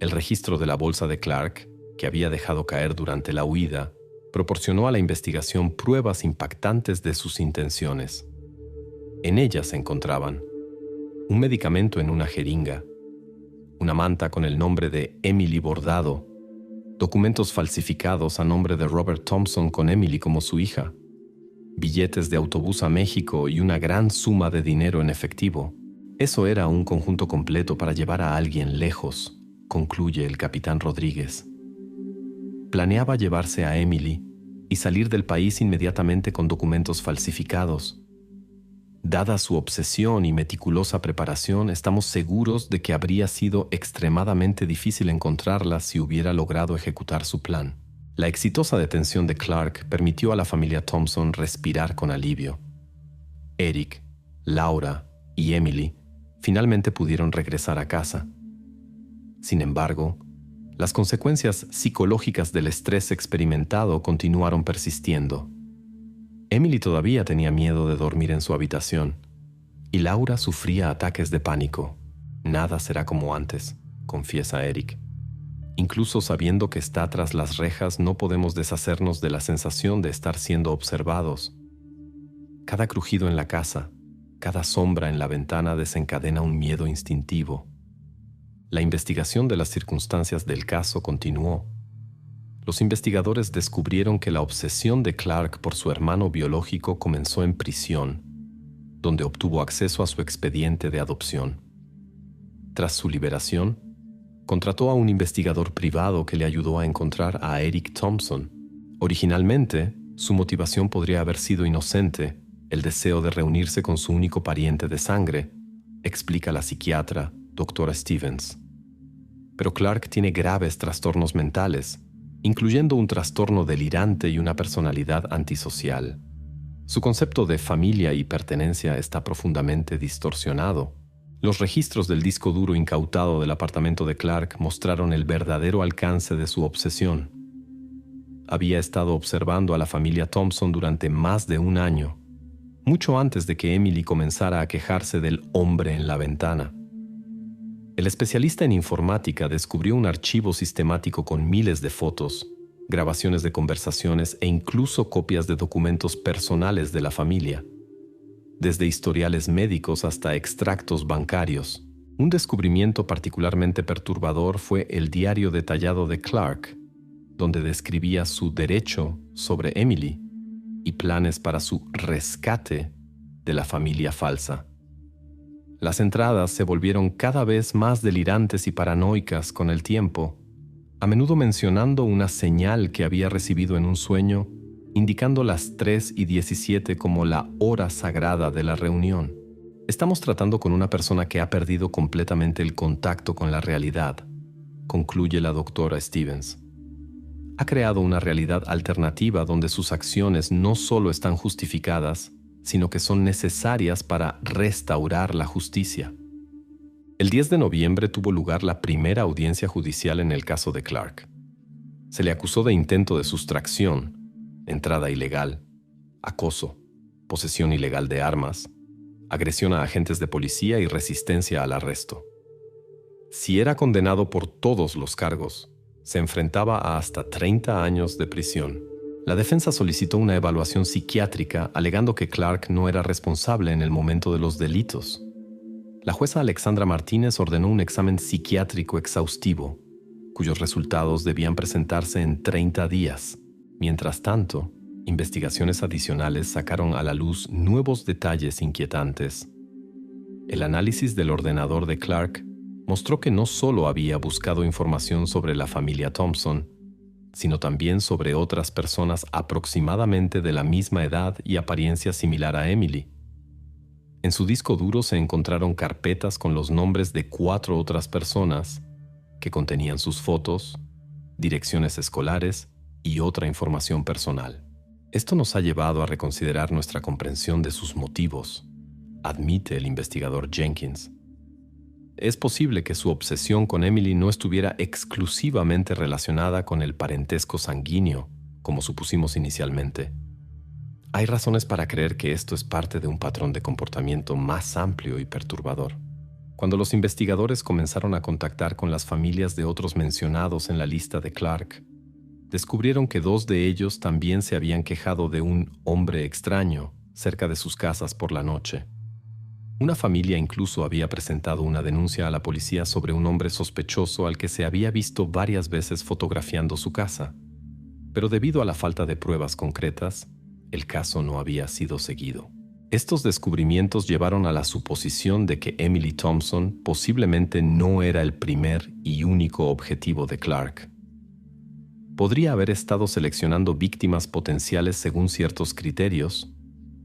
El registro de la bolsa de Clark, que había dejado caer durante la huida, proporcionó a la investigación pruebas impactantes de sus intenciones. En ellas se encontraban un medicamento en una jeringa, una manta con el nombre de Emily bordado, documentos falsificados a nombre de Robert Thompson con Emily como su hija, billetes de autobús a México y una gran suma de dinero en efectivo. Eso era un conjunto completo para llevar a alguien lejos, concluye el capitán Rodríguez. planeaba llevarse a Emily y salir del país inmediatamente con documentos falsificados. Dada su obsesión y meticulosa preparación, estamos seguros de que habría sido extremadamente difícil encontrarla si hubiera logrado ejecutar su plan. La exitosa detención de Clark permitió a la familia Thompson respirar con alivio. Eric, Laura y Emily finalmente pudieron regresar a casa. Sin embargo, las consecuencias psicológicas del estrés experimentado continuaron persistiendo. Emily todavía tenía miedo de dormir en su habitación y Laura sufría ataques de pánico. Nada será como antes, confiesa Eric. Incluso sabiendo que está tras las rejas, no podemos deshacernos de la sensación de estar siendo observados. Cada crujido en la casa, cada sombra en la ventana desencadena un miedo instintivo. La investigación de las circunstancias del caso continuó. Los investigadores descubrieron que la obsesión de Clark por su hermano biológico comenzó en prisión, donde obtuvo acceso a su expediente de adopción. Tras su liberación, contrató a un investigador privado que le ayudó a encontrar a Eric Thompson. Originalmente, su motivación podría haber sido inocente, el deseo de reunirse con su único pariente de sangre, explica la psiquiatra, Dra. Stevens. Pero Clark tiene graves trastornos mentales, incluyendo un trastorno delirante y una personalidad antisocial. Su concepto de familia y pertenencia está profundamente distorsionado. Los registros del disco duro incautado del apartamento de Clark mostraron el verdadero alcance de su obsesión. Había estado observando a la familia Thompson durante más de un año, mucho antes de que Emily comenzara a quejarse del hombre en la ventana. El especialista en informática descubrió un archivo sistemático con miles de fotos, grabaciones de conversaciones e incluso copias de documentos personales de la familia, desde historiales médicos hasta extractos bancarios. Un descubrimiento particularmente perturbador fue el diario detallado de Clark, donde describía su derecho sobre Emily y planes para su rescate de la familia falsa. Las entradas se volvieron cada vez más delirantes y paranoicas con el tiempo, a menudo mencionando una señal que había recibido en un sueño, indicando las 3:17 como la hora sagrada de la reunión. Estamos tratando con una persona que ha perdido completamente el contacto con la realidad, concluye la doctora Stevens. Ha creado una realidad alternativa donde sus acciones no solo están justificadas, sino que son necesarias para restaurar la justicia. El 10 de noviembre tuvo lugar la primera audiencia judicial en el caso de Clark. Se le acusó de intento de sustracción, entrada ilegal, acoso, posesión ilegal de armas, agresión a agentes de policía y resistencia al arresto. Si era condenado por todos los cargos, se enfrentaba a hasta 30 años de prisión. La defensa solicitó una evaluación psiquiátrica alegando que Clark no era responsable en el momento de los delitos. La jueza Alexandra Martínez ordenó un examen psiquiátrico exhaustivo, cuyos resultados debían presentarse en 30 días. Mientras tanto, investigaciones adicionales sacaron a la luz nuevos detalles inquietantes. El análisis del ordenador de Clark mostró que no solo había buscado información sobre la familia Thompson, sino también sobre otras personas aproximadamente de la misma edad y apariencia similar a Emily. En su disco duro se encontraron carpetas con los nombres de 4 otras personas que contenían sus fotos, direcciones escolares y otra información personal. Esto nos ha llevado a reconsiderar nuestra comprensión de sus motivos, admite el investigador Jenkins. Es posible que su obsesión con Emily no estuviera exclusivamente relacionada con el parentesco sanguíneo, como supusimos inicialmente. Hay razones para creer que esto es parte de un patrón de comportamiento más amplio y perturbador. Cuando los investigadores comenzaron a contactar con las familias de otros mencionados en la lista de Clark, descubrieron que 2 de ellos también se habían quejado de un hombre extraño cerca de sus casas por la noche. Una familia incluso había presentado una denuncia a la policía sobre un hombre sospechoso al que se había visto varias veces fotografiando su casa. Pero debido a la falta de pruebas concretas, el caso no había sido seguido. Estos descubrimientos llevaron a la suposición de que Emily Thompson posiblemente no era el primer y único objetivo de Clark. podría haber estado seleccionando víctimas potenciales según ciertos criterios,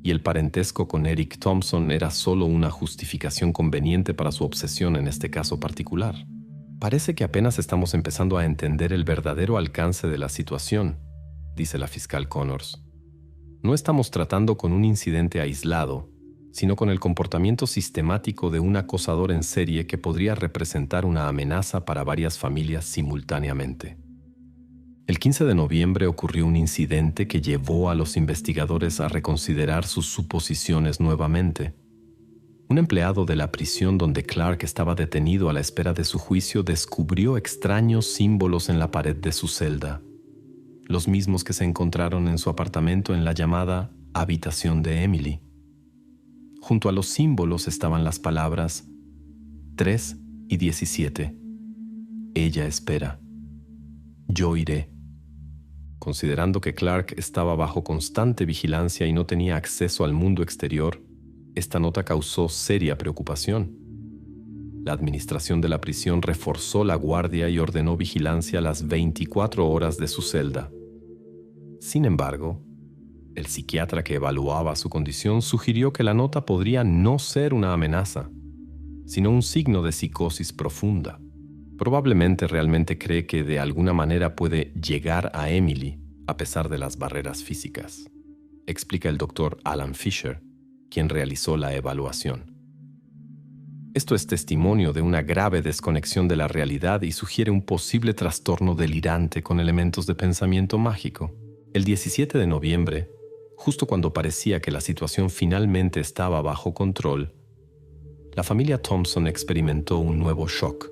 y el parentesco con Eric Thompson era solo una justificación conveniente para su obsesión en este caso particular. Parece que apenas estamos empezando a entender el verdadero alcance de la situación, dice la fiscal Connors. No estamos tratando con un incidente aislado, sino con el comportamiento sistemático de un acosador en serie que podría representar una amenaza para varias familias simultáneamente. El 15 de noviembre ocurrió un incidente que llevó a los investigadores a reconsiderar sus suposiciones nuevamente. Un empleado de la prisión donde Clark estaba detenido a la espera de su juicio descubrió extraños símbolos en la pared de su celda, los mismos que se encontraron en su apartamento en la llamada habitación de Emily. Junto a los símbolos estaban las palabras 3 y 17. Ella espera. Yo iré. Considerando que Clark estaba bajo constante vigilancia y no tenía acceso al mundo exterior, esta nota causó seria preocupación. La administración de la prisión reforzó la guardia y ordenó vigilancia las 24 horas de su celda. Sin embargo, el psiquiatra que evaluaba su condición sugirió que la nota podría no ser una amenaza, sino un signo de psicosis profunda. Probablemente realmente cree que de alguna manera puede llegar a Emily a pesar de las barreras físicas, explica el doctor Alan Fisher, quien realizó la evaluación. Esto es testimonio de una grave desconexión de la realidad y sugiere un posible trastorno delirante con elementos de pensamiento mágico. El 17 de noviembre, justo cuando parecía que la situación finalmente estaba bajo control, la familia Thompson experimentó un nuevo shock.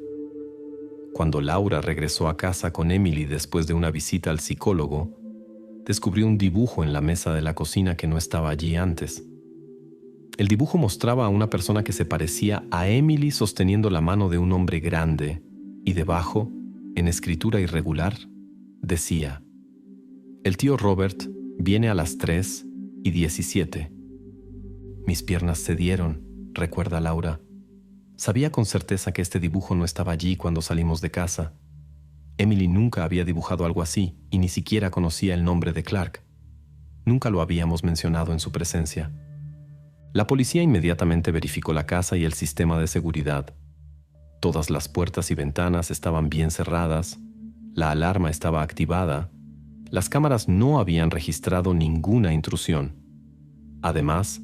Cuando Laura regresó a casa con Emily después de una visita al psicólogo, descubrió un dibujo en la mesa de la cocina que no estaba allí antes. El dibujo mostraba a una persona que se parecía a Emily sosteniendo la mano de un hombre grande y debajo, en escritura irregular, decía: «El tío Robert viene a las 3 y 17. Mis piernas cedieron», recuerda Laura. Sabía con certeza que este dibujo no estaba allí cuando salimos de casa. Emily nunca había dibujado algo así y ni siquiera conocía el nombre de Clark. Nunca lo habíamos mencionado en su presencia. La policía inmediatamente verificó la casa y el sistema de seguridad. Todas las puertas y ventanas estaban bien cerradas, la alarma estaba activada, las cámaras no habían registrado ninguna intrusión. Además,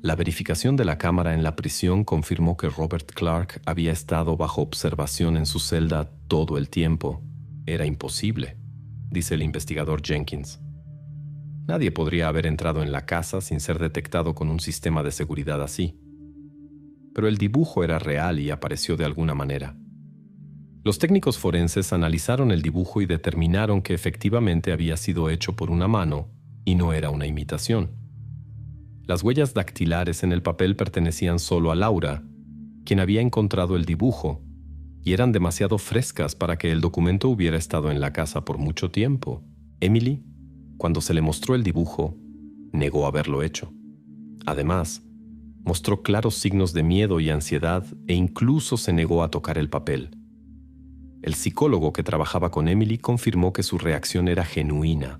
la verificación de la cámara en la prisión confirmó que Robert Clark había estado bajo observación en su celda todo el tiempo. Era imposible, dice el investigador Jenkins. Nadie podría haber entrado en la casa sin ser detectado con un sistema de seguridad así. Pero el dibujo era real y apareció de alguna manera. Los técnicos forenses analizaron el dibujo y determinaron que efectivamente había sido hecho por una mano y no era una imitación. Las huellas dactilares en el papel pertenecían solo a Laura, quien había encontrado el dibujo, y eran demasiado frescas para que el documento hubiera estado en la casa por mucho tiempo. Emily, cuando se le mostró el dibujo, negó haberlo hecho. Además, mostró claros signos de miedo y ansiedad e incluso se negó a tocar el papel. El psicólogo que trabajaba con Emily confirmó que su reacción era genuina.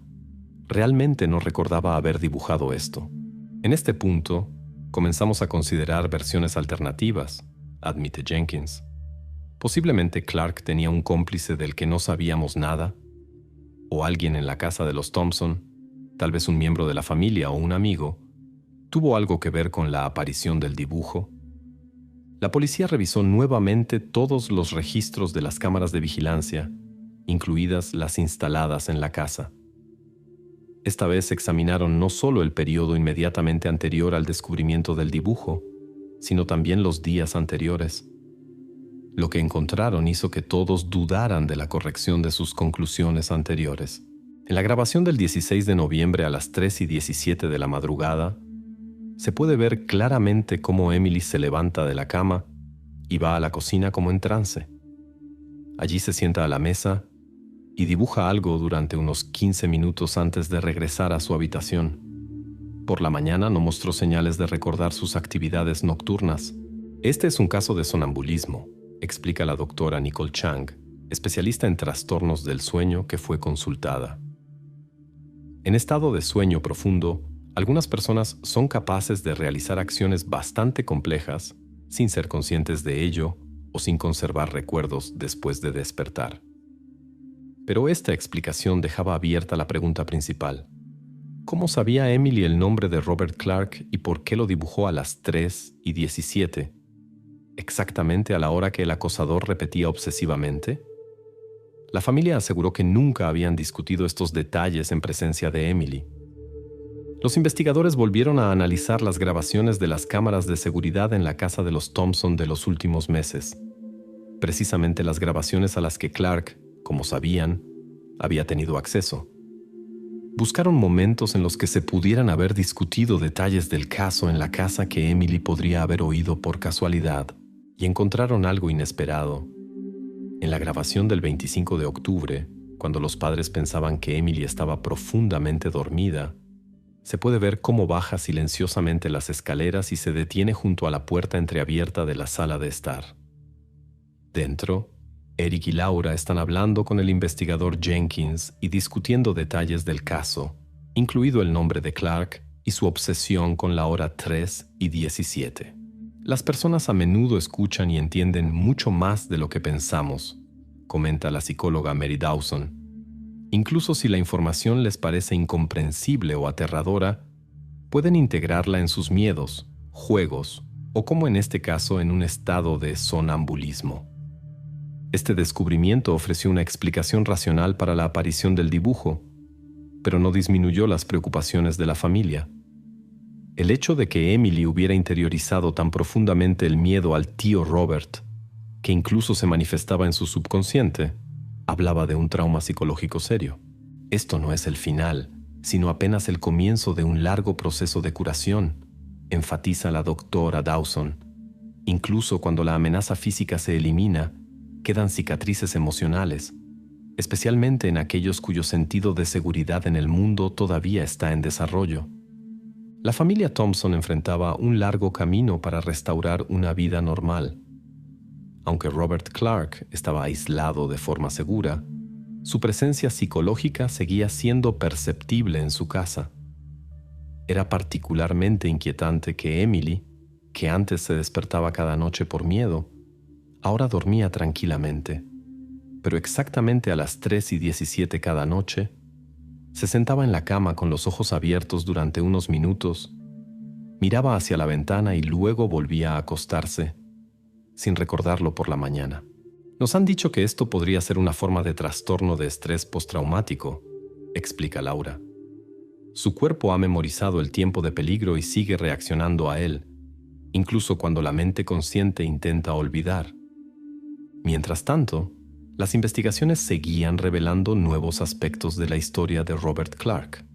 Realmente no recordaba haber dibujado esto. En este punto, comenzamos a considerar versiones alternativas, admite Jenkins. Posiblemente Clark tenía un cómplice del que no sabíamos nada, o alguien en la casa de los Thompson, tal vez un miembro de la familia o un amigo, tuvo algo que ver con la aparición del dibujo. La policía revisó nuevamente todos los registros de las cámaras de vigilancia, incluidas las instaladas en la casa. Esta vez examinaron no solo el periodo inmediatamente anterior al descubrimiento del dibujo, sino también los días anteriores. Lo que encontraron hizo que todos dudaran de la corrección de sus conclusiones anteriores. En la grabación del 16 de noviembre a las 3 y 17 de la madrugada, se puede ver claramente cómo Emily se levanta de la cama y va a la cocina como en trance. Allí se sienta a la mesa y dibuja algo durante unos 15 minutos antes de regresar a su habitación. Por la mañana no mostró señales de recordar sus actividades nocturnas. Este es un caso de sonambulismo, explica la doctora Nicole Chang, especialista en trastornos del sueño, que fue consultada. En estado de sueño profundo, algunas personas son capaces de realizar acciones bastante complejas sin ser conscientes de ello o sin conservar recuerdos después de despertar. Pero esta explicación dejaba abierta la pregunta principal. ¿Cómo sabía Emily el nombre de Robert Clark y por qué lo dibujó a las 3:17, exactamente a la hora que el acosador repetía obsesivamente? La familia aseguró que nunca habían discutido estos detalles en presencia de Emily. Los investigadores volvieron a analizar las grabaciones de las cámaras de seguridad en la casa de los Thompson de los últimos meses, precisamente las grabaciones a las que Clark, como sabían, había tenido acceso. Buscaron momentos en los que se pudieran haber discutido detalles del caso en la casa que Emily podría haber oído por casualidad, y encontraron algo inesperado. En la grabación del 25 de octubre, cuando los padres pensaban que Emily estaba profundamente dormida, se puede ver cómo baja silenciosamente las escaleras y se detiene junto a la puerta entreabierta de la sala de estar. Dentro, Eric y Laura están hablando con el investigador Jenkins y discutiendo detalles del caso, incluido el nombre de Clark y su obsesión con la hora 3:17. Las personas a menudo escuchan y entienden mucho más de lo que pensamos, comenta la psicóloga Mary Dawson. Incluso si la información les parece incomprensible o aterradora, pueden integrarla en sus miedos, juegos o, como en este caso, en un estado de sonambulismo. Este descubrimiento ofreció una explicación racional para la aparición del dibujo, pero no disminuyó las preocupaciones de la familia. El hecho de que Emily hubiera interiorizado tan profundamente el miedo al tío Robert, que incluso se manifestaba en su subconsciente, hablaba de un trauma psicológico serio. Esto no es el final, sino apenas el comienzo de un largo proceso de curación, enfatiza la doctora Dawson. Incluso cuando la amenaza física se elimina, quedan cicatrices emocionales, especialmente en aquellos cuyo sentido de seguridad en el mundo todavía está en desarrollo. La familia Thompson enfrentaba un largo camino para restaurar una vida normal. Aunque Robert Clark estaba aislado de forma segura, su presencia psicológica seguía siendo perceptible en su casa. Era particularmente inquietante que Emily, que antes se despertaba cada noche por miedo, ahora dormía tranquilamente, pero exactamente a las 3:17 cada noche, se sentaba en la cama con los ojos abiertos durante unos minutos, miraba hacia la ventana y luego volvía a acostarse, sin recordarlo por la mañana. Nos han dicho que esto podría ser una forma de trastorno de estrés postraumático, explica Laura. Su cuerpo ha memorizado el tiempo de peligro y sigue reaccionando a él, incluso cuando la mente consciente intenta olvidar. Mientras tanto, las investigaciones seguían revelando nuevos aspectos de la historia de Robert Clark.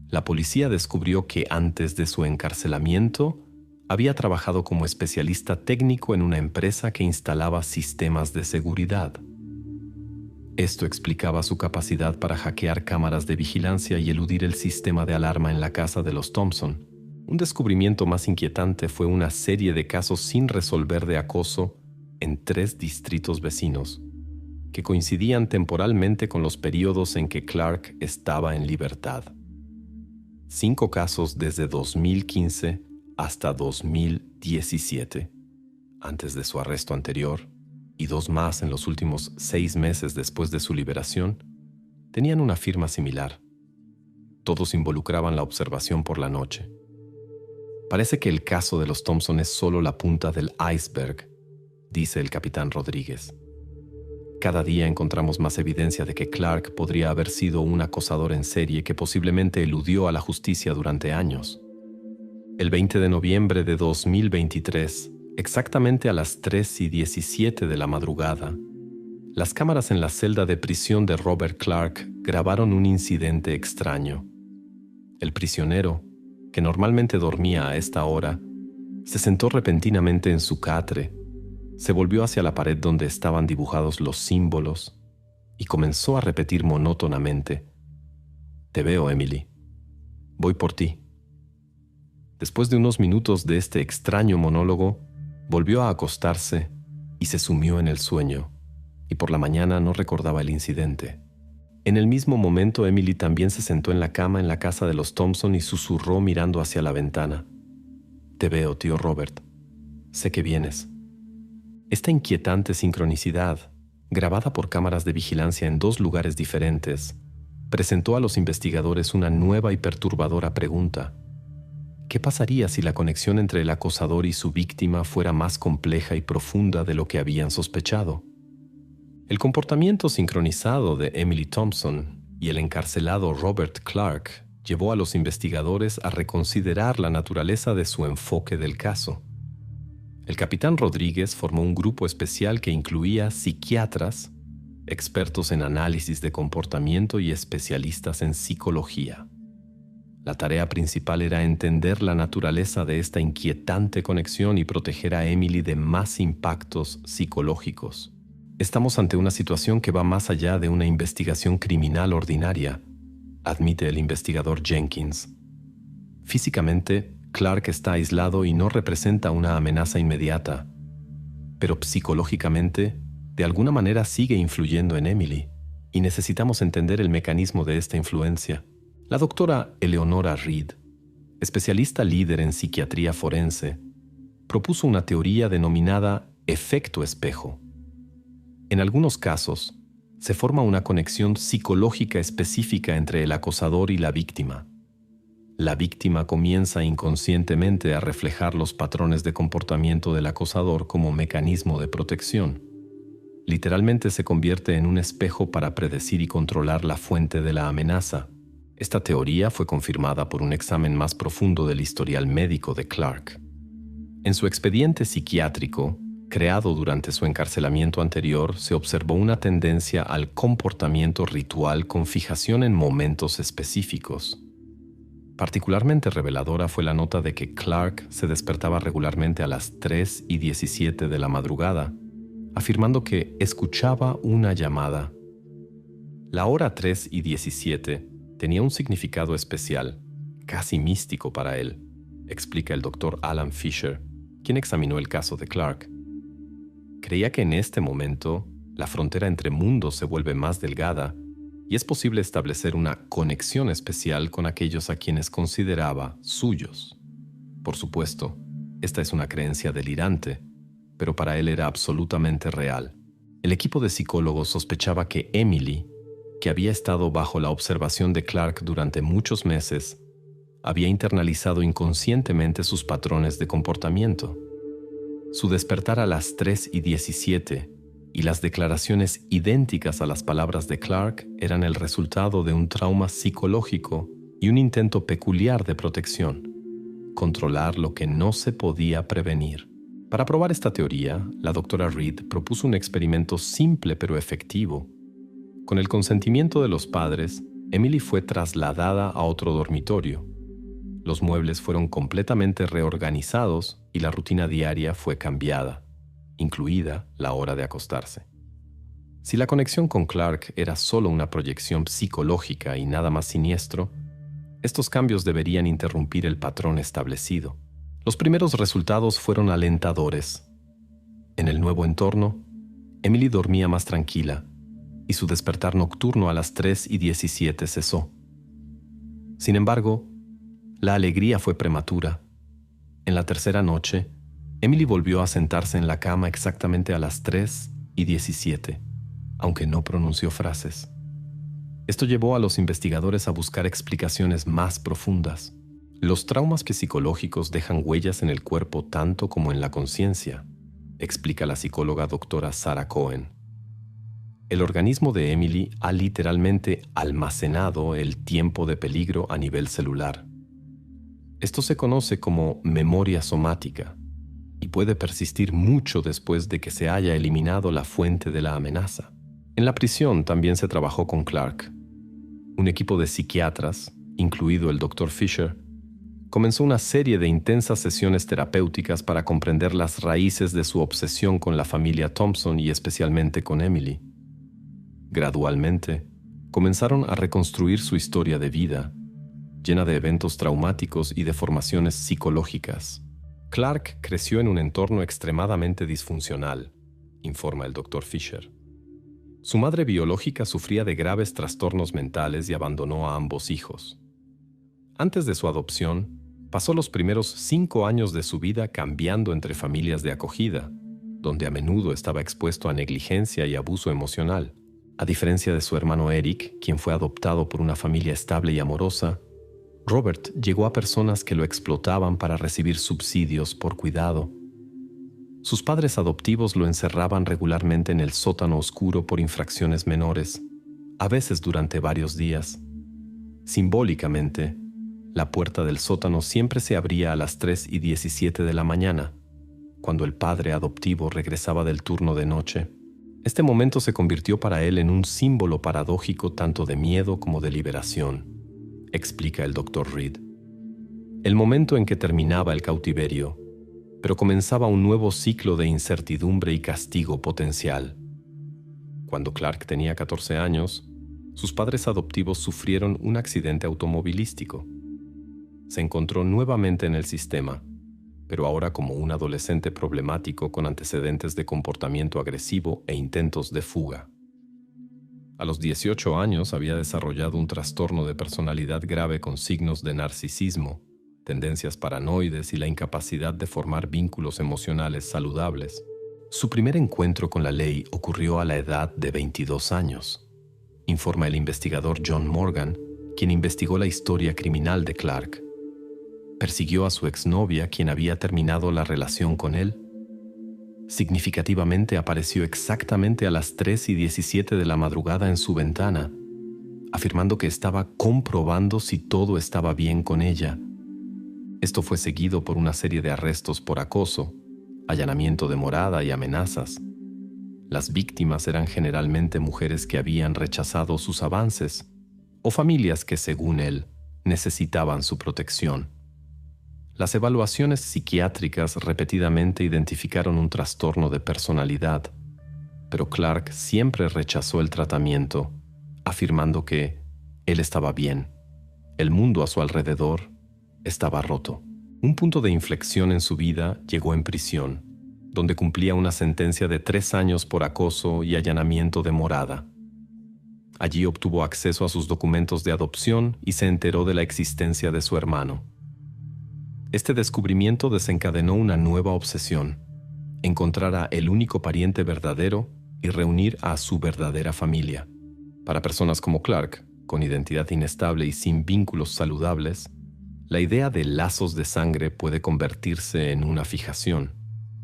La policía descubrió que antes de su encarcelamiento, había trabajado como especialista técnico en una empresa que instalaba sistemas de seguridad. Esto explicaba su capacidad para hackear cámaras de vigilancia y eludir el sistema de alarma en la casa de los Thompson. Un descubrimiento más inquietante fue una serie de casos sin resolver de acoso en 3 distritos vecinos, que coincidían temporalmente con los periodos en que Clark estaba en libertad. 5 casos desde 2015 hasta 2017, antes de su arresto anterior, y 2 más en los últimos 6 meses después de su liberación, tenían una firma similar. Todos involucraban la observación por la noche. Parece que el caso de los Thompson es solo la punta del iceberg, dice el capitán Rodríguez. Cada día encontramos más evidencia de que Clark podría haber sido un acosador en serie que posiblemente eludió a la justicia durante años. El 20 de noviembre de 2023, exactamente a las 3:17 de la madrugada, las cámaras en la celda de prisión de Robert Clark grabaron un incidente extraño. El prisionero, que normalmente dormía a esta hora, se sentó repentinamente en su catre, se volvió hacia la pared donde estaban dibujados los símbolos y comenzó a repetir monótonamente: «Te veo, Emily. Voy por ti». Después de unos minutos de este extraño monólogo, volvió a acostarse y se sumió en el sueño, y por la mañana no recordaba el incidente. En el mismo momento, Emily también se sentó en la cama en la casa de los Thompson y susurró mirando hacia la ventana. «Te veo, tío Robert. Sé que vienes». Esta inquietante sincronicidad, grabada por cámaras de vigilancia en 2 lugares diferentes, presentó a los investigadores una nueva y perturbadora pregunta. ¿Qué pasaría si la conexión entre el acosador y su víctima fuera más compleja y profunda de lo que habían sospechado? El comportamiento sincronizado de Emily Thompson y el encarcelado Robert Clark llevó a los investigadores a reconsiderar la naturaleza de su enfoque del caso. El capitán Rodríguez formó un grupo especial que incluía psiquiatras, expertos en análisis de comportamiento y especialistas en psicología. La tarea principal era entender la naturaleza de esta inquietante conexión y proteger a Emily de más impactos psicológicos. Estamos ante una situación que va más allá de una investigación criminal ordinaria, admite el investigador Jenkins. Físicamente, Clark está aislado y no representa una amenaza inmediata, pero psicológicamente, de alguna manera sigue influyendo en Emily, y necesitamos entender el mecanismo de esta influencia. La doctora Eleonora Reed, especialista líder en psiquiatría forense, propuso una teoría denominada efecto espejo. En algunos casos, se forma una conexión psicológica específica entre el acosador y la víctima. La víctima comienza inconscientemente a reflejar los patrones de comportamiento del acosador como mecanismo de protección. Literalmente se convierte en un espejo para predecir y controlar la fuente de la amenaza. Esta teoría fue confirmada por un examen más profundo del historial médico de Clark. En su expediente psiquiátrico, creado durante su encarcelamiento anterior, se observó una tendencia al comportamiento ritual con fijación en momentos específicos. Particularmente reveladora fue la nota de que Clark se despertaba regularmente a las 3:17 de la madrugada, afirmando que escuchaba una llamada. La hora 3:17 tenía un significado especial, casi místico para él, explica el doctor Alan Fisher, quien examinó el caso de Clark. Creía que en este momento la frontera entre mundos se vuelve más delgada y es posible establecer una conexión especial con aquellos a quienes consideraba suyos. Por supuesto, esta es una creencia delirante, pero para él era absolutamente real. El equipo de psicólogos sospechaba que Emily, que había estado bajo la observación de Clark durante muchos meses, había internalizado inconscientemente sus patrones de comportamiento. Su despertar a las 3:17 y las declaraciones idénticas a las palabras de Clark eran el resultado de un trauma psicológico y un intento peculiar de protección, controlar lo que no se podía prevenir. Para probar esta teoría, la doctora Reed propuso un experimento simple pero efectivo. Con el consentimiento de los padres, Emily fue trasladada a otro dormitorio. Los muebles fueron completamente reorganizados y la rutina diaria fue cambiada, incluida la hora de acostarse. Si la conexión con Clark era solo una proyección psicológica y nada más siniestro, estos cambios deberían interrumpir el patrón establecido. Los primeros resultados fueron alentadores. En el nuevo entorno, Emily dormía más tranquila y su despertar nocturno a las 3:17 cesó. Sin embargo, la alegría fue prematura. En la tercera noche, Emily volvió a sentarse en la cama exactamente a las 3:17, aunque no pronunció frases. Esto llevó a los investigadores a buscar explicaciones más profundas. Los traumas psicológicos dejan huellas en el cuerpo tanto como en la conciencia, explica la psicóloga doctora Sarah Cohen. El organismo de Emily ha literalmente almacenado el tiempo de peligro a nivel celular. Esto se conoce como memoria somática y puede persistir mucho después de que se haya eliminado la fuente de la amenaza. En la prisión también se trabajó con Clark. Un equipo de psiquiatras, incluido el Dr. Fisher, comenzó una serie de intensas sesiones terapéuticas para comprender las raíces de su obsesión con la familia Thompson y especialmente con Emily. Gradualmente, comenzaron a reconstruir su historia de vida, llena de eventos traumáticos y deformaciones psicológicas. Clark creció en un entorno extremadamente disfuncional, informa el Dr. Fisher. Su madre biológica sufría de graves trastornos mentales y abandonó a ambos hijos. Antes de su adopción, pasó los primeros 5 años de su vida cambiando entre familias de acogida, donde a menudo estaba expuesto a negligencia y abuso emocional. A diferencia de su hermano Eric, quien fue adoptado por una familia estable y amorosa, Robert llegó a personas que lo explotaban para recibir subsidios por cuidado. Sus padres adoptivos lo encerraban regularmente en el sótano oscuro por infracciones menores, a veces durante varios días. Simbólicamente, la puerta del sótano siempre se abría a las 3:17 de la mañana, cuando el padre adoptivo regresaba del turno de noche. Este momento se convirtió para él en un símbolo paradójico tanto de miedo como de liberación, explica el Dr. Reed. El momento en que terminaba el cautiverio, pero comenzaba un nuevo ciclo de incertidumbre y castigo potencial. Cuando Clark tenía 14 años, sus padres adoptivos sufrieron un accidente automovilístico. Se encontró nuevamente en el sistema, pero ahora como un adolescente problemático con antecedentes de comportamiento agresivo e intentos de fuga. A los 18 años había desarrollado un trastorno de personalidad grave con signos de narcisismo, tendencias paranoides y la incapacidad de formar vínculos emocionales saludables. Su primer encuentro con la ley ocurrió a la edad de 22 años, informa el investigador John Morgan, quien investigó la historia criminal de Clark. Persiguió a su exnovia, quien había terminado la relación con él. Significativamente apareció exactamente a las 3:17 de la madrugada en su ventana, afirmando que estaba comprobando si todo estaba bien con ella. Esto fue seguido por una serie de arrestos por acoso, allanamiento de morada y amenazas. Las víctimas eran generalmente mujeres que habían rechazado sus avances o familias que, según él, necesitaban su protección. Las evaluaciones psiquiátricas repetidamente identificaron un trastorno de personalidad, pero Clark siempre rechazó el tratamiento, afirmando que él estaba bien, el mundo a su alrededor estaba roto. Un punto de inflexión en su vida llegó en prisión, donde cumplía una sentencia de 3 años por acoso y allanamiento de morada. Allí obtuvo acceso a sus documentos de adopción y se enteró de la existencia de su hermano. Este descubrimiento desencadenó una nueva obsesión: encontrar a el único pariente verdadero y reunir a su verdadera familia. Para personas como Clark, con identidad inestable y sin vínculos saludables, la idea de lazos de sangre puede convertirse en una fijación,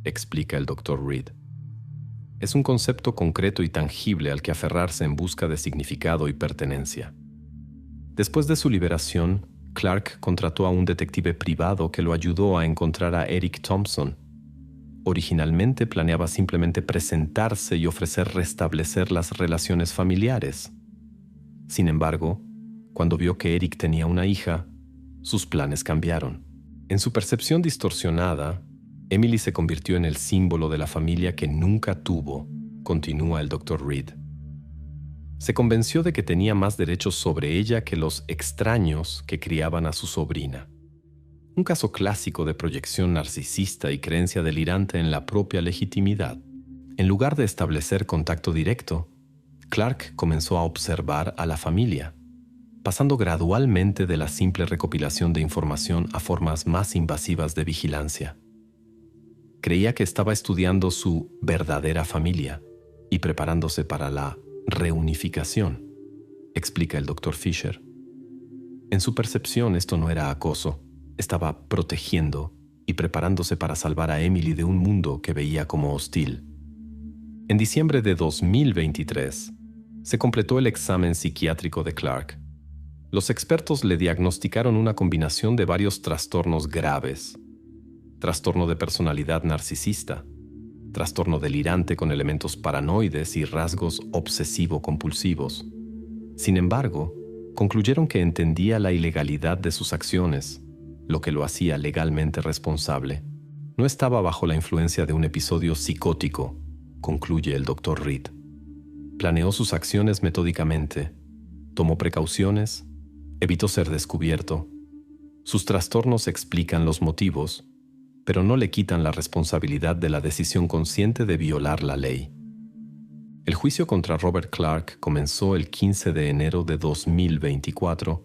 explica el Dr. Reed. Es un concepto concreto y tangible al que aferrarse en busca de significado y pertenencia. Después de su liberación, Clark contrató a un detective privado que lo ayudó a encontrar a Eric Thompson. Originalmente planeaba simplemente presentarse y ofrecer restablecer las relaciones familiares. Sin embargo, cuando vio que Eric tenía una hija, sus planes cambiaron. En su percepción distorsionada, Emily se convirtió en el símbolo de la familia que nunca tuvo, continúa el Dr. Reed. Se convenció de que tenía más derechos sobre ella que los extraños que criaban a su sobrina. Un caso clásico de proyección narcisista y creencia delirante en la propia legitimidad. En lugar de establecer contacto directo, Clark comenzó a observar a la familia, pasando gradualmente de la simple recopilación de información a formas más invasivas de vigilancia. Creía que estaba estudiando su verdadera familia y preparándose para la reunificación, explica el Dr. Fisher. En su percepción, esto no era acoso, estaba protegiendo y preparándose para salvar a Emily de un mundo que veía como hostil. En diciembre de 2023, se completó el examen psiquiátrico de Clark. Los expertos le diagnosticaron una combinación de varios trastornos graves: trastorno de personalidad narcisista, trastorno delirante con elementos paranoides y rasgos obsesivo-compulsivos. Sin embargo, concluyeron que entendía la ilegalidad de sus acciones, lo que lo hacía legalmente responsable. No estaba bajo la influencia de un episodio psicótico, concluye el Dr. Reed. Planeó sus acciones metódicamente, tomó precauciones, evitó ser descubierto. Sus trastornos explican los motivos, pero no le quitan la responsabilidad de la decisión consciente de violar la ley. El juicio contra Robert Clark comenzó el 15 de enero de 2024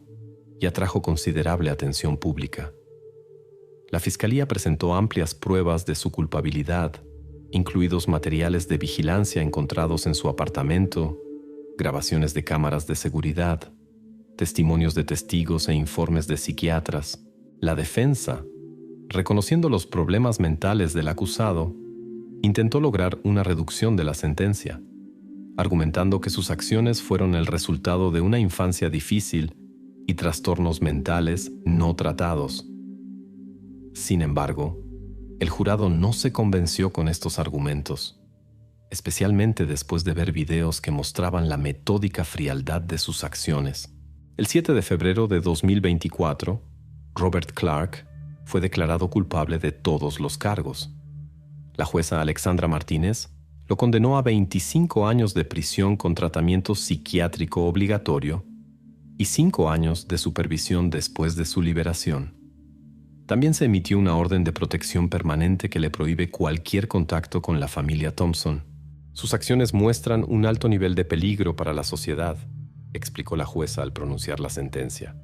y atrajo considerable atención pública. La Fiscalía presentó amplias pruebas de su culpabilidad, incluidos materiales de vigilancia encontrados en su apartamento, grabaciones de cámaras de seguridad, testimonios de testigos e informes de psiquiatras. La defensa, reconociendo los problemas mentales del acusado, intentó lograr una reducción de la sentencia, argumentando que sus acciones fueron el resultado de una infancia difícil y trastornos mentales no tratados. Sin embargo, el jurado no se convenció con estos argumentos, especialmente después de ver videos que mostraban la metódica frialdad de sus acciones. El 7 de febrero de 2024, Robert Clark fue declarado culpable de todos los cargos. La jueza Alexandra Martínez lo condenó a 25 años de prisión con tratamiento psiquiátrico obligatorio y 5 años de supervisión después de su liberación. También se emitió una orden de protección permanente que le prohíbe cualquier contacto con la familia Thompson. Sus acciones muestran un alto nivel de peligro para la sociedad, explicó la jueza al pronunciar la sentencia.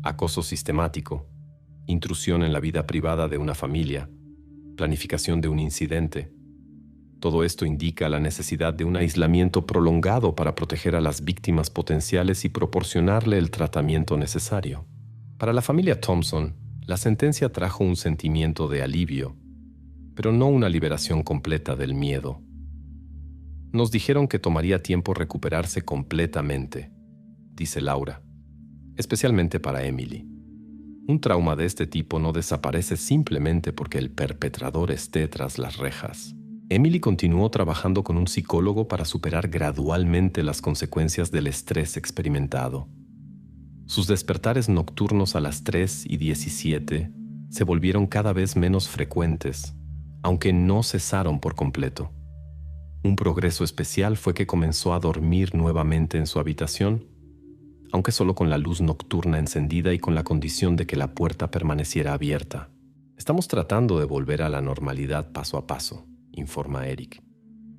Acoso sistemático, intrusión en la vida privada de una familia, planificación de un incidente. Todo esto indica la necesidad de un aislamiento prolongado para proteger a las víctimas potenciales y proporcionarle el tratamiento necesario. Para la familia Thompson, la sentencia trajo un sentimiento de alivio, pero no una liberación completa del miedo. Nos dijeron que tomaría tiempo recuperarse completamente, dice Laura, especialmente para Emily. Un trauma de este tipo no desaparece simplemente porque el perpetrador esté tras las rejas. Emily continuó trabajando con un psicólogo para superar gradualmente las consecuencias del estrés experimentado. Sus despertares nocturnos a las 3:17 se volvieron cada vez menos frecuentes, aunque no cesaron por completo. Un progreso especial fue que comenzó a dormir nuevamente en su habitación, aunque solo con la luz nocturna encendida y con la condición de que la puerta permaneciera abierta. Estamos tratando de volver a la normalidad paso a paso, informa Eric.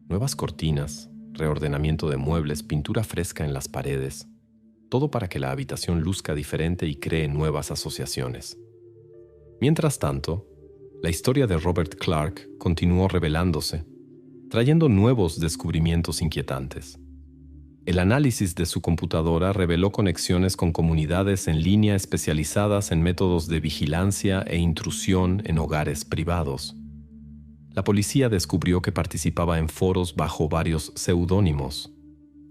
Nuevas cortinas, reordenamiento de muebles, pintura fresca en las paredes. Todo para que la habitación luzca diferente y cree nuevas asociaciones. Mientras tanto, la historia de Robert Clark continuó revelándose, trayendo nuevos descubrimientos inquietantes. El análisis de su computadora reveló conexiones con comunidades en línea especializadas en métodos de vigilancia e intrusión en hogares privados. La policía descubrió que participaba en foros bajo varios seudónimos,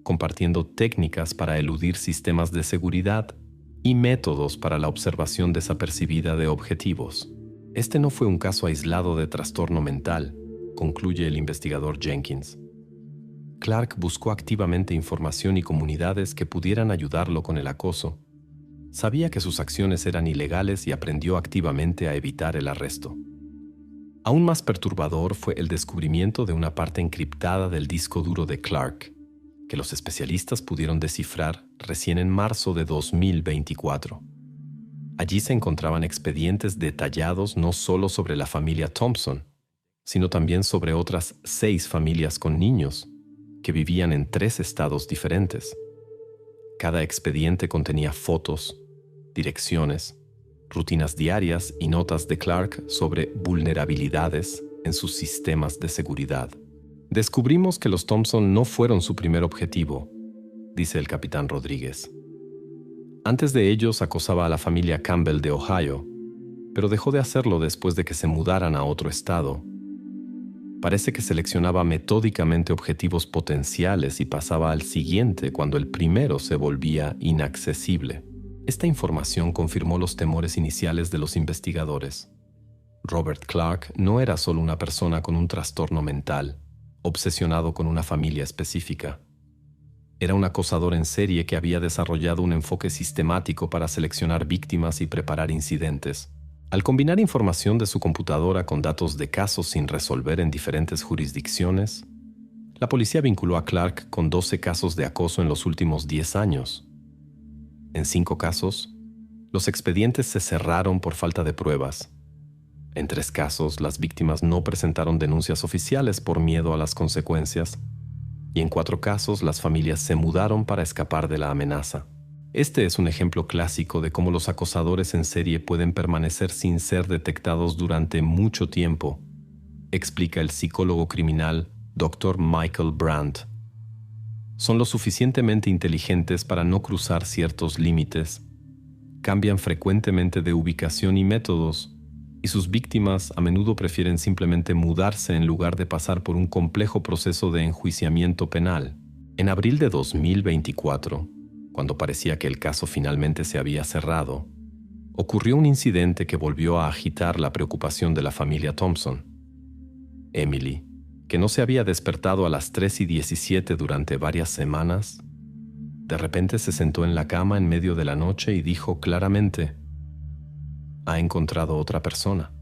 compartiendo técnicas para eludir sistemas de seguridad y métodos para la observación desapercibida de objetivos. Este no fue un caso aislado de trastorno mental, concluye el investigador Jenkins. Clark buscó activamente información y comunidades que pudieran ayudarlo con el acoso. Sabía que sus acciones eran ilegales y aprendió activamente a evitar el arresto. Aún más perturbador fue el descubrimiento de una parte encriptada del disco duro de Clark, que los especialistas pudieron descifrar recién en marzo de 2024. Allí se encontraban expedientes detallados no solo sobre la familia Thompson, sino también sobre otras 6 familias con niños, que vivían en 3 estados diferentes. Cada expediente contenía fotos, direcciones, rutinas diarias y notas de Clark sobre vulnerabilidades en sus sistemas de seguridad. Descubrimos que los Thompson no fueron su primer objetivo, dice el capitán Rodríguez. Antes de ellos acosaba a la familia Campbell de Ohio, pero dejó de hacerlo después de que se mudaran a otro estado. Parece que seleccionaba metódicamente objetivos potenciales y pasaba al siguiente cuando el primero se volvía inaccesible. Esta información confirmó los temores iniciales de los investigadores. Robert Clark no era solo una persona con un trastorno mental, obsesionado con una familia específica. Era un acosador en serie que había desarrollado un enfoque sistemático para seleccionar víctimas y preparar incidentes. Al combinar información de su computadora con datos de casos sin resolver en diferentes jurisdicciones, la policía vinculó a Clark con 12 casos de acoso en los últimos 10 años. En 5 casos, los expedientes se cerraron por falta de pruebas. En 3 casos, las víctimas no presentaron denuncias oficiales por miedo a las consecuencias. y en 4 casos las familias se mudaron para escapar de la amenaza. Este es un ejemplo clásico de cómo los acosadores en serie pueden permanecer sin ser detectados durante mucho tiempo, explica el psicólogo criminal Dr. Michael Brandt. Son lo suficientemente inteligentes para no cruzar ciertos límites, cambian frecuentemente de ubicación y métodos, y sus víctimas a menudo prefieren simplemente mudarse en lugar de pasar por un complejo proceso de enjuiciamiento penal. En abril de 2024, cuando parecía que el caso finalmente se había cerrado, ocurrió un incidente que volvió a agitar la preocupación de la familia Thompson. Emily, que no se había despertado a las 3:17 durante varias semanas, de repente se sentó en la cama en medio de la noche y dijo claramente: «Ha encontrado otra persona».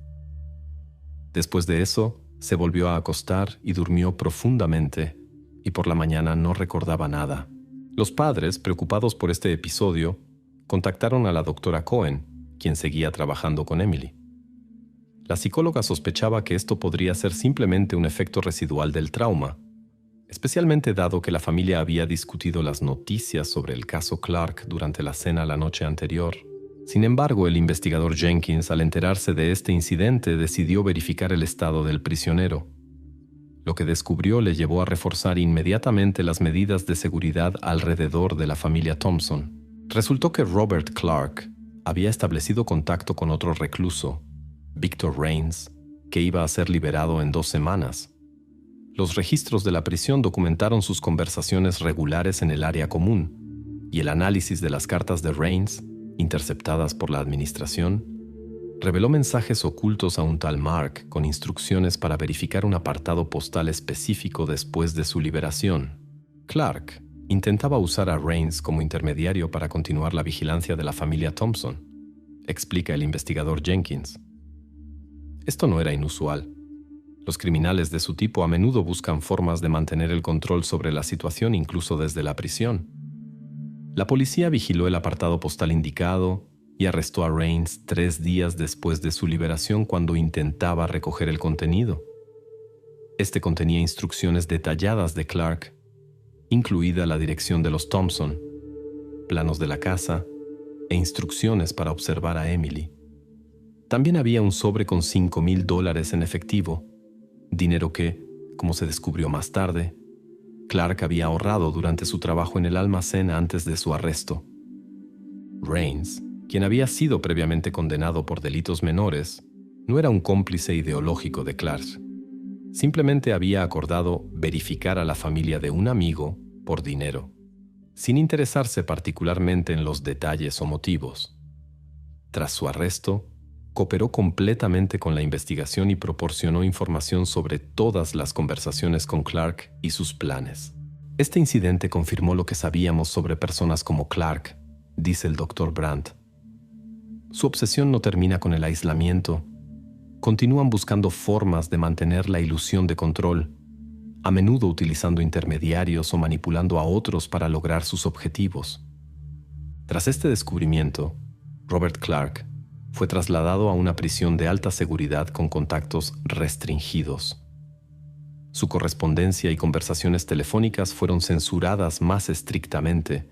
Después de eso, se volvió a acostar y durmió profundamente, y por la mañana no recordaba nada. Los padres, preocupados por este episodio, contactaron a la doctora Cohen, quien seguía trabajando con Emily. La psicóloga sospechaba que esto podría ser simplemente un efecto residual del trauma, especialmente dado que la familia había discutido las noticias sobre el caso Clark durante la cena la noche anterior. Sin embargo, el investigador Jenkins, al enterarse de este incidente, decidió verificar el estado del prisionero. Lo que descubrió le llevó a reforzar inmediatamente las medidas de seguridad alrededor de la familia Thompson. Resultó que Robert Clark había establecido contacto con otro recluso, Victor Rains, que iba a ser liberado en 2 semanas. Los registros de la prisión documentaron sus conversaciones regulares en el área común, y el análisis de las cartas de Rains, interceptadas por la administración, reveló mensajes ocultos a un tal Mark con instrucciones para verificar un apartado postal específico después de su liberación. Clark intentaba usar a Rains como intermediario para continuar la vigilancia de la familia Thompson, explica el investigador Jenkins. Esto no era inusual. Los criminales de su tipo a menudo buscan formas de mantener el control sobre la situación incluso desde la prisión. La policía vigiló el apartado postal indicado y arrestó a Rains 3 días después de su liberación cuando intentaba recoger el contenido. Este contenía instrucciones detalladas de Clark, incluida la dirección de los Thompson, planos de la casa e instrucciones para observar a Emily. También había un sobre con $5,000 en efectivo, dinero que, como se descubrió más tarde, Clark había ahorrado durante su trabajo en el almacén antes de su arresto. Rains, quien había sido previamente condenado por delitos menores, no era un cómplice ideológico de Clark. Simplemente había acordado verificar a la familia de un amigo por dinero, sin interesarse particularmente en los detalles o motivos. Tras su arresto, cooperó completamente con la investigación y proporcionó información sobre todas las conversaciones con Clark y sus planes. Este incidente confirmó lo que sabíamos sobre personas como Clark, dice el Dr. Brandt. Su obsesión no termina con el aislamiento. Continúan buscando formas de mantener la ilusión de control, a menudo utilizando intermediarios o manipulando a otros para lograr sus objetivos. Tras este descubrimiento, Robert Clark fue trasladado a una prisión de alta seguridad con contactos restringidos. Su correspondencia y conversaciones telefónicas fueron censuradas más estrictamente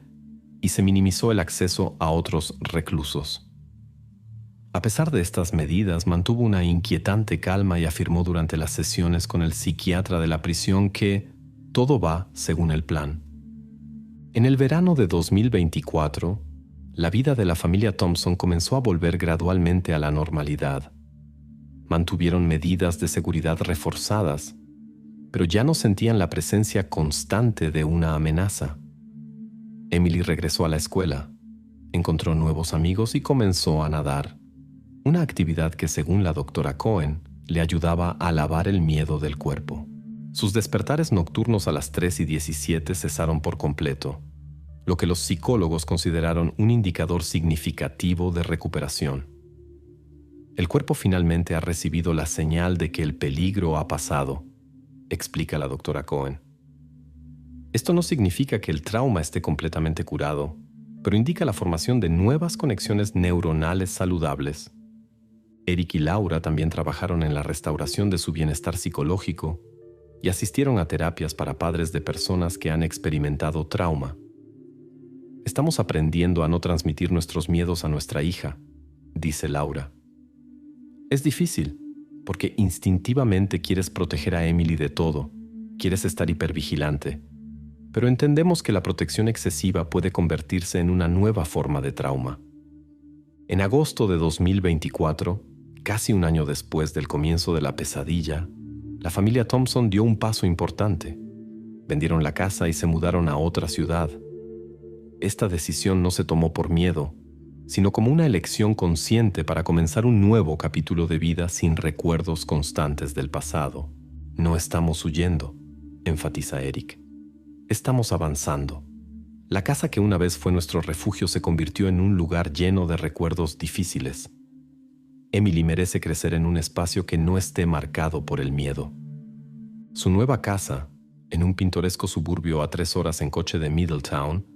y se minimizó el acceso a otros reclusos. A pesar de estas medidas, mantuvo una inquietante calma y afirmó durante las sesiones con el psiquiatra de la prisión que todo va según el plan. En el verano de 2024, la vida de la familia Thompson comenzó a volver gradualmente a la normalidad. Mantuvieron medidas de seguridad reforzadas, pero ya no sentían la presencia constante de una amenaza. Emily regresó a la escuela, encontró nuevos amigos y comenzó a nadar, una actividad que, según la doctora Cohen, le ayudaba a lavar el miedo del cuerpo. Sus despertares nocturnos a las 3:17 cesaron por completo, lo que los psicólogos consideraron un indicador significativo de recuperación. El cuerpo finalmente ha recibido la señal de que el peligro ha pasado, explica la doctora Cohen. Esto no significa que el trauma esté completamente curado, pero indica la formación de nuevas conexiones neuronales saludables. Eric y Laura también trabajaron en la restauración de su bienestar psicológico y asistieron a terapias para padres de personas que han experimentado trauma. Estamos aprendiendo a no transmitir nuestros miedos a nuestra hija, dice Laura. Es difícil, porque instintivamente quieres proteger a Emily de todo, quieres estar hipervigilante, pero entendemos que la protección excesiva puede convertirse en una nueva forma de trauma. En agosto de 2024, casi un año después del comienzo de la pesadilla, la familia Thompson dio un paso importante. Vendieron la casa y se mudaron a otra ciudad. Esta decisión no se tomó por miedo, sino como una elección consciente para comenzar un nuevo capítulo de vida sin recuerdos constantes del pasado. No estamos huyendo, enfatiza Eric. Estamos avanzando. La casa que una vez fue nuestro refugio se convirtió en un lugar lleno de recuerdos difíciles. Emily merece crecer en un espacio que no esté marcado por el miedo. Su nueva casa, en un pintoresco suburbio a 3 horas en coche de Middletown,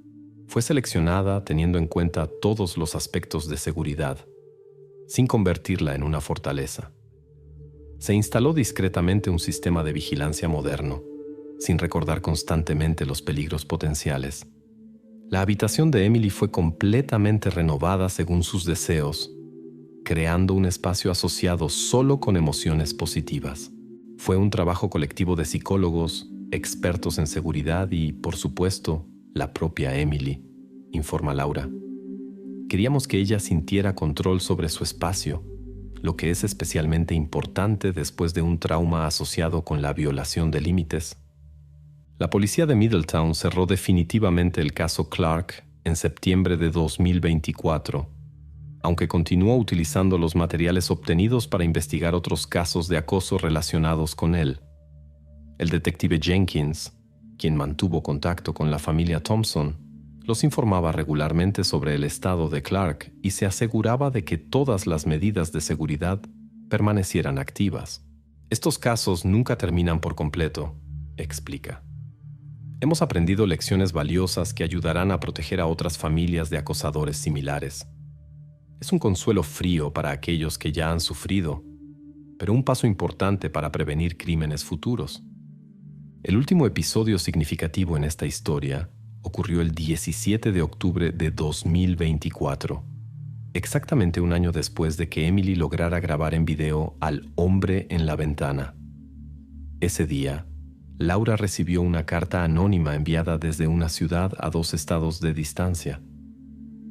fue seleccionada teniendo en cuenta todos los aspectos de seguridad, sin convertirla en una fortaleza. Se instaló discretamente un sistema de vigilancia moderno, sin recordar constantemente los peligros potenciales. La habitación de Emily fue completamente renovada según sus deseos, creando un espacio asociado solo con emociones positivas. Fue un trabajo colectivo de psicólogos, expertos en seguridad y, por supuesto, la propia Emily, informa Laura. Queríamos que ella sintiera control sobre su espacio, lo que es especialmente importante después de un trauma asociado con la violación de límites. La policía de Middletown cerró definitivamente el caso Clark en septiembre de 2024, aunque continuó utilizando los materiales obtenidos para investigar otros casos de acoso relacionados con él. El detective Jenkins, quien mantuvo contacto con la familia Thompson, los informaba regularmente sobre el estado de Clark y se aseguraba de que todas las medidas de seguridad permanecieran activas. Estos casos nunca terminan por completo, explica. Hemos aprendido lecciones valiosas que ayudarán a proteger a otras familias de acosadores similares. Es un consuelo frío para aquellos que ya han sufrido, pero un paso importante para prevenir crímenes futuros. El último episodio significativo en esta historia ocurrió el 17 de octubre de 2024, exactamente un año después de que Emily lograra grabar en video al hombre en la ventana. Ese día, Laura recibió una carta anónima enviada desde una ciudad a 2 estados de distancia.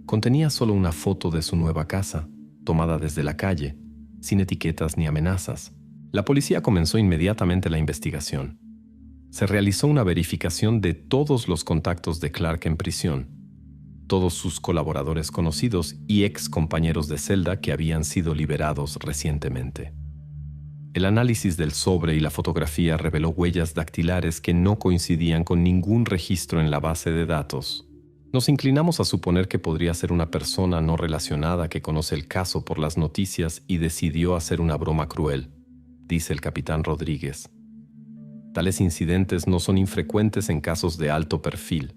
Contenía solo una foto de su nueva casa, tomada desde la calle, sin etiquetas ni amenazas. La policía comenzó inmediatamente la investigación. Se realizó una verificación de todos los contactos de Clark en prisión, todos sus colaboradores conocidos y ex compañeros de celda que habían sido liberados recientemente. El análisis del sobre y la fotografía reveló huellas dactilares que no coincidían con ningún registro en la base de datos. Nos inclinamos a suponer que podría ser una persona no relacionada que conoce el caso por las noticias y decidió hacer una broma cruel, dice el capitán Rodríguez. Tales incidentes no son infrecuentes en casos de alto perfil.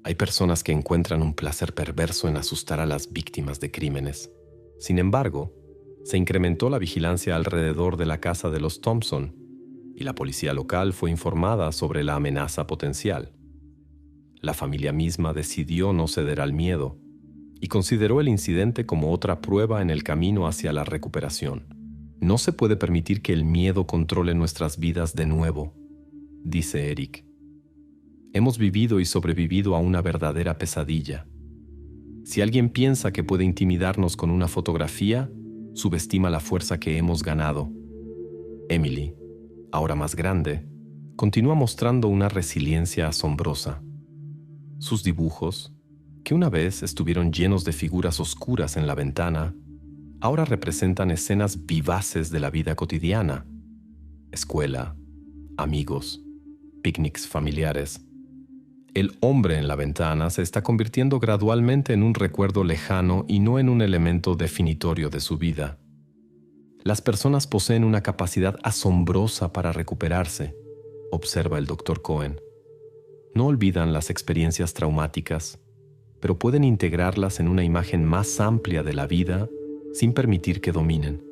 Hay personas que encuentran un placer perverso en asustar a las víctimas de crímenes. Sin embargo, se incrementó la vigilancia alrededor de la casa de los Thompson y la policía local fue informada sobre la amenaza potencial. La familia misma decidió no ceder al miedo y consideró el incidente como otra prueba en el camino hacia la recuperación. No se puede permitir que el miedo controle nuestras vidas de nuevo, dice Eric. Hemos vivido y sobrevivido a una verdadera pesadilla. Si alguien piensa que puede intimidarnos con una fotografía, subestima la fuerza que hemos ganado. Emily, ahora más grande, continúa mostrando una resiliencia asombrosa. Sus dibujos, que una vez estuvieron llenos de figuras oscuras en la ventana, ahora representan escenas vivaces de la vida cotidiana. Escuela, amigos, picnics familiares. El hombre en la ventana se está convirtiendo gradualmente en un recuerdo lejano y no en un elemento definitorio de su vida. Las personas poseen una capacidad asombrosa para recuperarse, observa el Dr. Cohen. No olvidan las experiencias traumáticas, pero pueden integrarlas en una imagen más amplia de la vida sin permitir que dominen.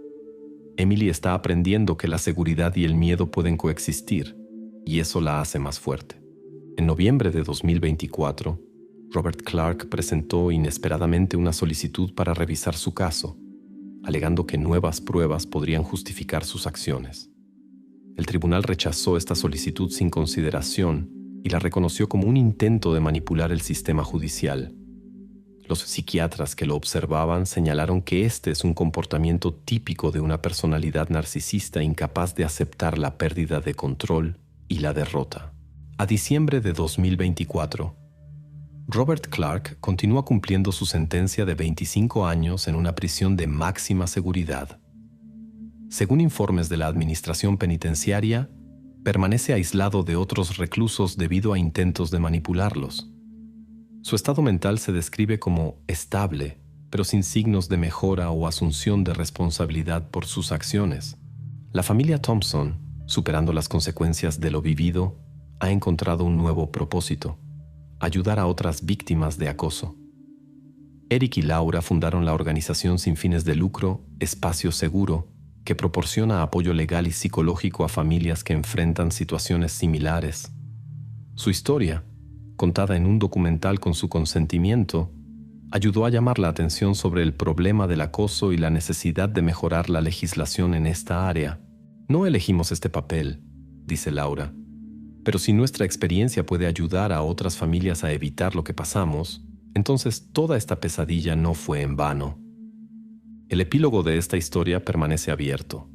Emily está aprendiendo que la seguridad y el miedo pueden coexistir, y eso la hace más fuerte. En noviembre de 2024, Robert Clark presentó inesperadamente una solicitud para revisar su caso, alegando que nuevas pruebas podrían justificar sus acciones. El tribunal rechazó esta solicitud sin consideración y la reconoció como un intento de manipular el sistema judicial. Los psiquiatras que lo observaban señalaron que este es un comportamiento típico de una personalidad narcisista incapaz de aceptar la pérdida de control y la derrota. A diciembre de 2024, Robert Clark continúa cumpliendo su sentencia de 25 años en una prisión de máxima seguridad. Según informes de la administración penitenciaria, permanece aislado de otros reclusos debido a intentos de manipularlos. Su estado mental se describe como estable, pero sin signos de mejora o asunción de responsabilidad por sus acciones. La familia Thompson, superando las consecuencias de lo vivido, ha encontrado un nuevo propósito: ayudar a otras víctimas de acoso. Eric y Laura fundaron la organización sin fines de lucro Espacio Seguro, que proporciona apoyo legal y psicológico a familias que enfrentan situaciones similares. Su historia, contada en un documental con su consentimiento, ayudó a llamar la atención sobre el problema del acoso y la necesidad de mejorar la legislación en esta área. No elegimos este papel, dice Laura, pero si nuestra experiencia puede ayudar a otras familias a evitar lo que pasamos, entonces toda esta pesadilla no fue en vano. El epílogo de esta historia permanece abierto.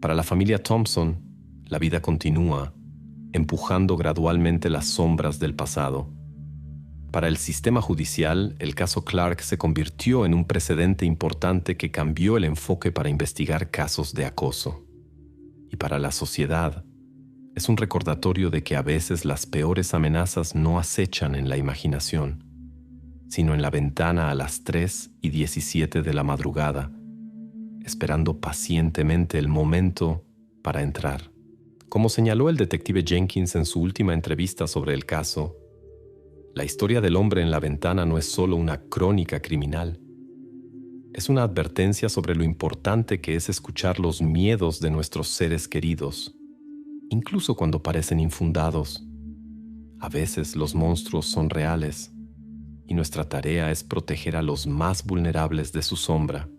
Para la familia Thompson, la vida continúa, empujando gradualmente las sombras del pasado. Para el sistema judicial, el caso Clark se convirtió en un precedente importante que cambió el enfoque para investigar casos de acoso. Y para la sociedad, es un recordatorio de que a veces las peores amenazas no acechan en la imaginación, sino en la ventana a las 3:17 de la madrugada, esperando pacientemente el momento para entrar. Como señaló el detective Jenkins en su última entrevista sobre el caso, la historia del hombre en la ventana no es solo una crónica criminal. Es una advertencia sobre lo importante que es escuchar los miedos de nuestros seres queridos, incluso cuando parecen infundados. A veces los monstruos son reales, y nuestra tarea es proteger a los más vulnerables de su sombra.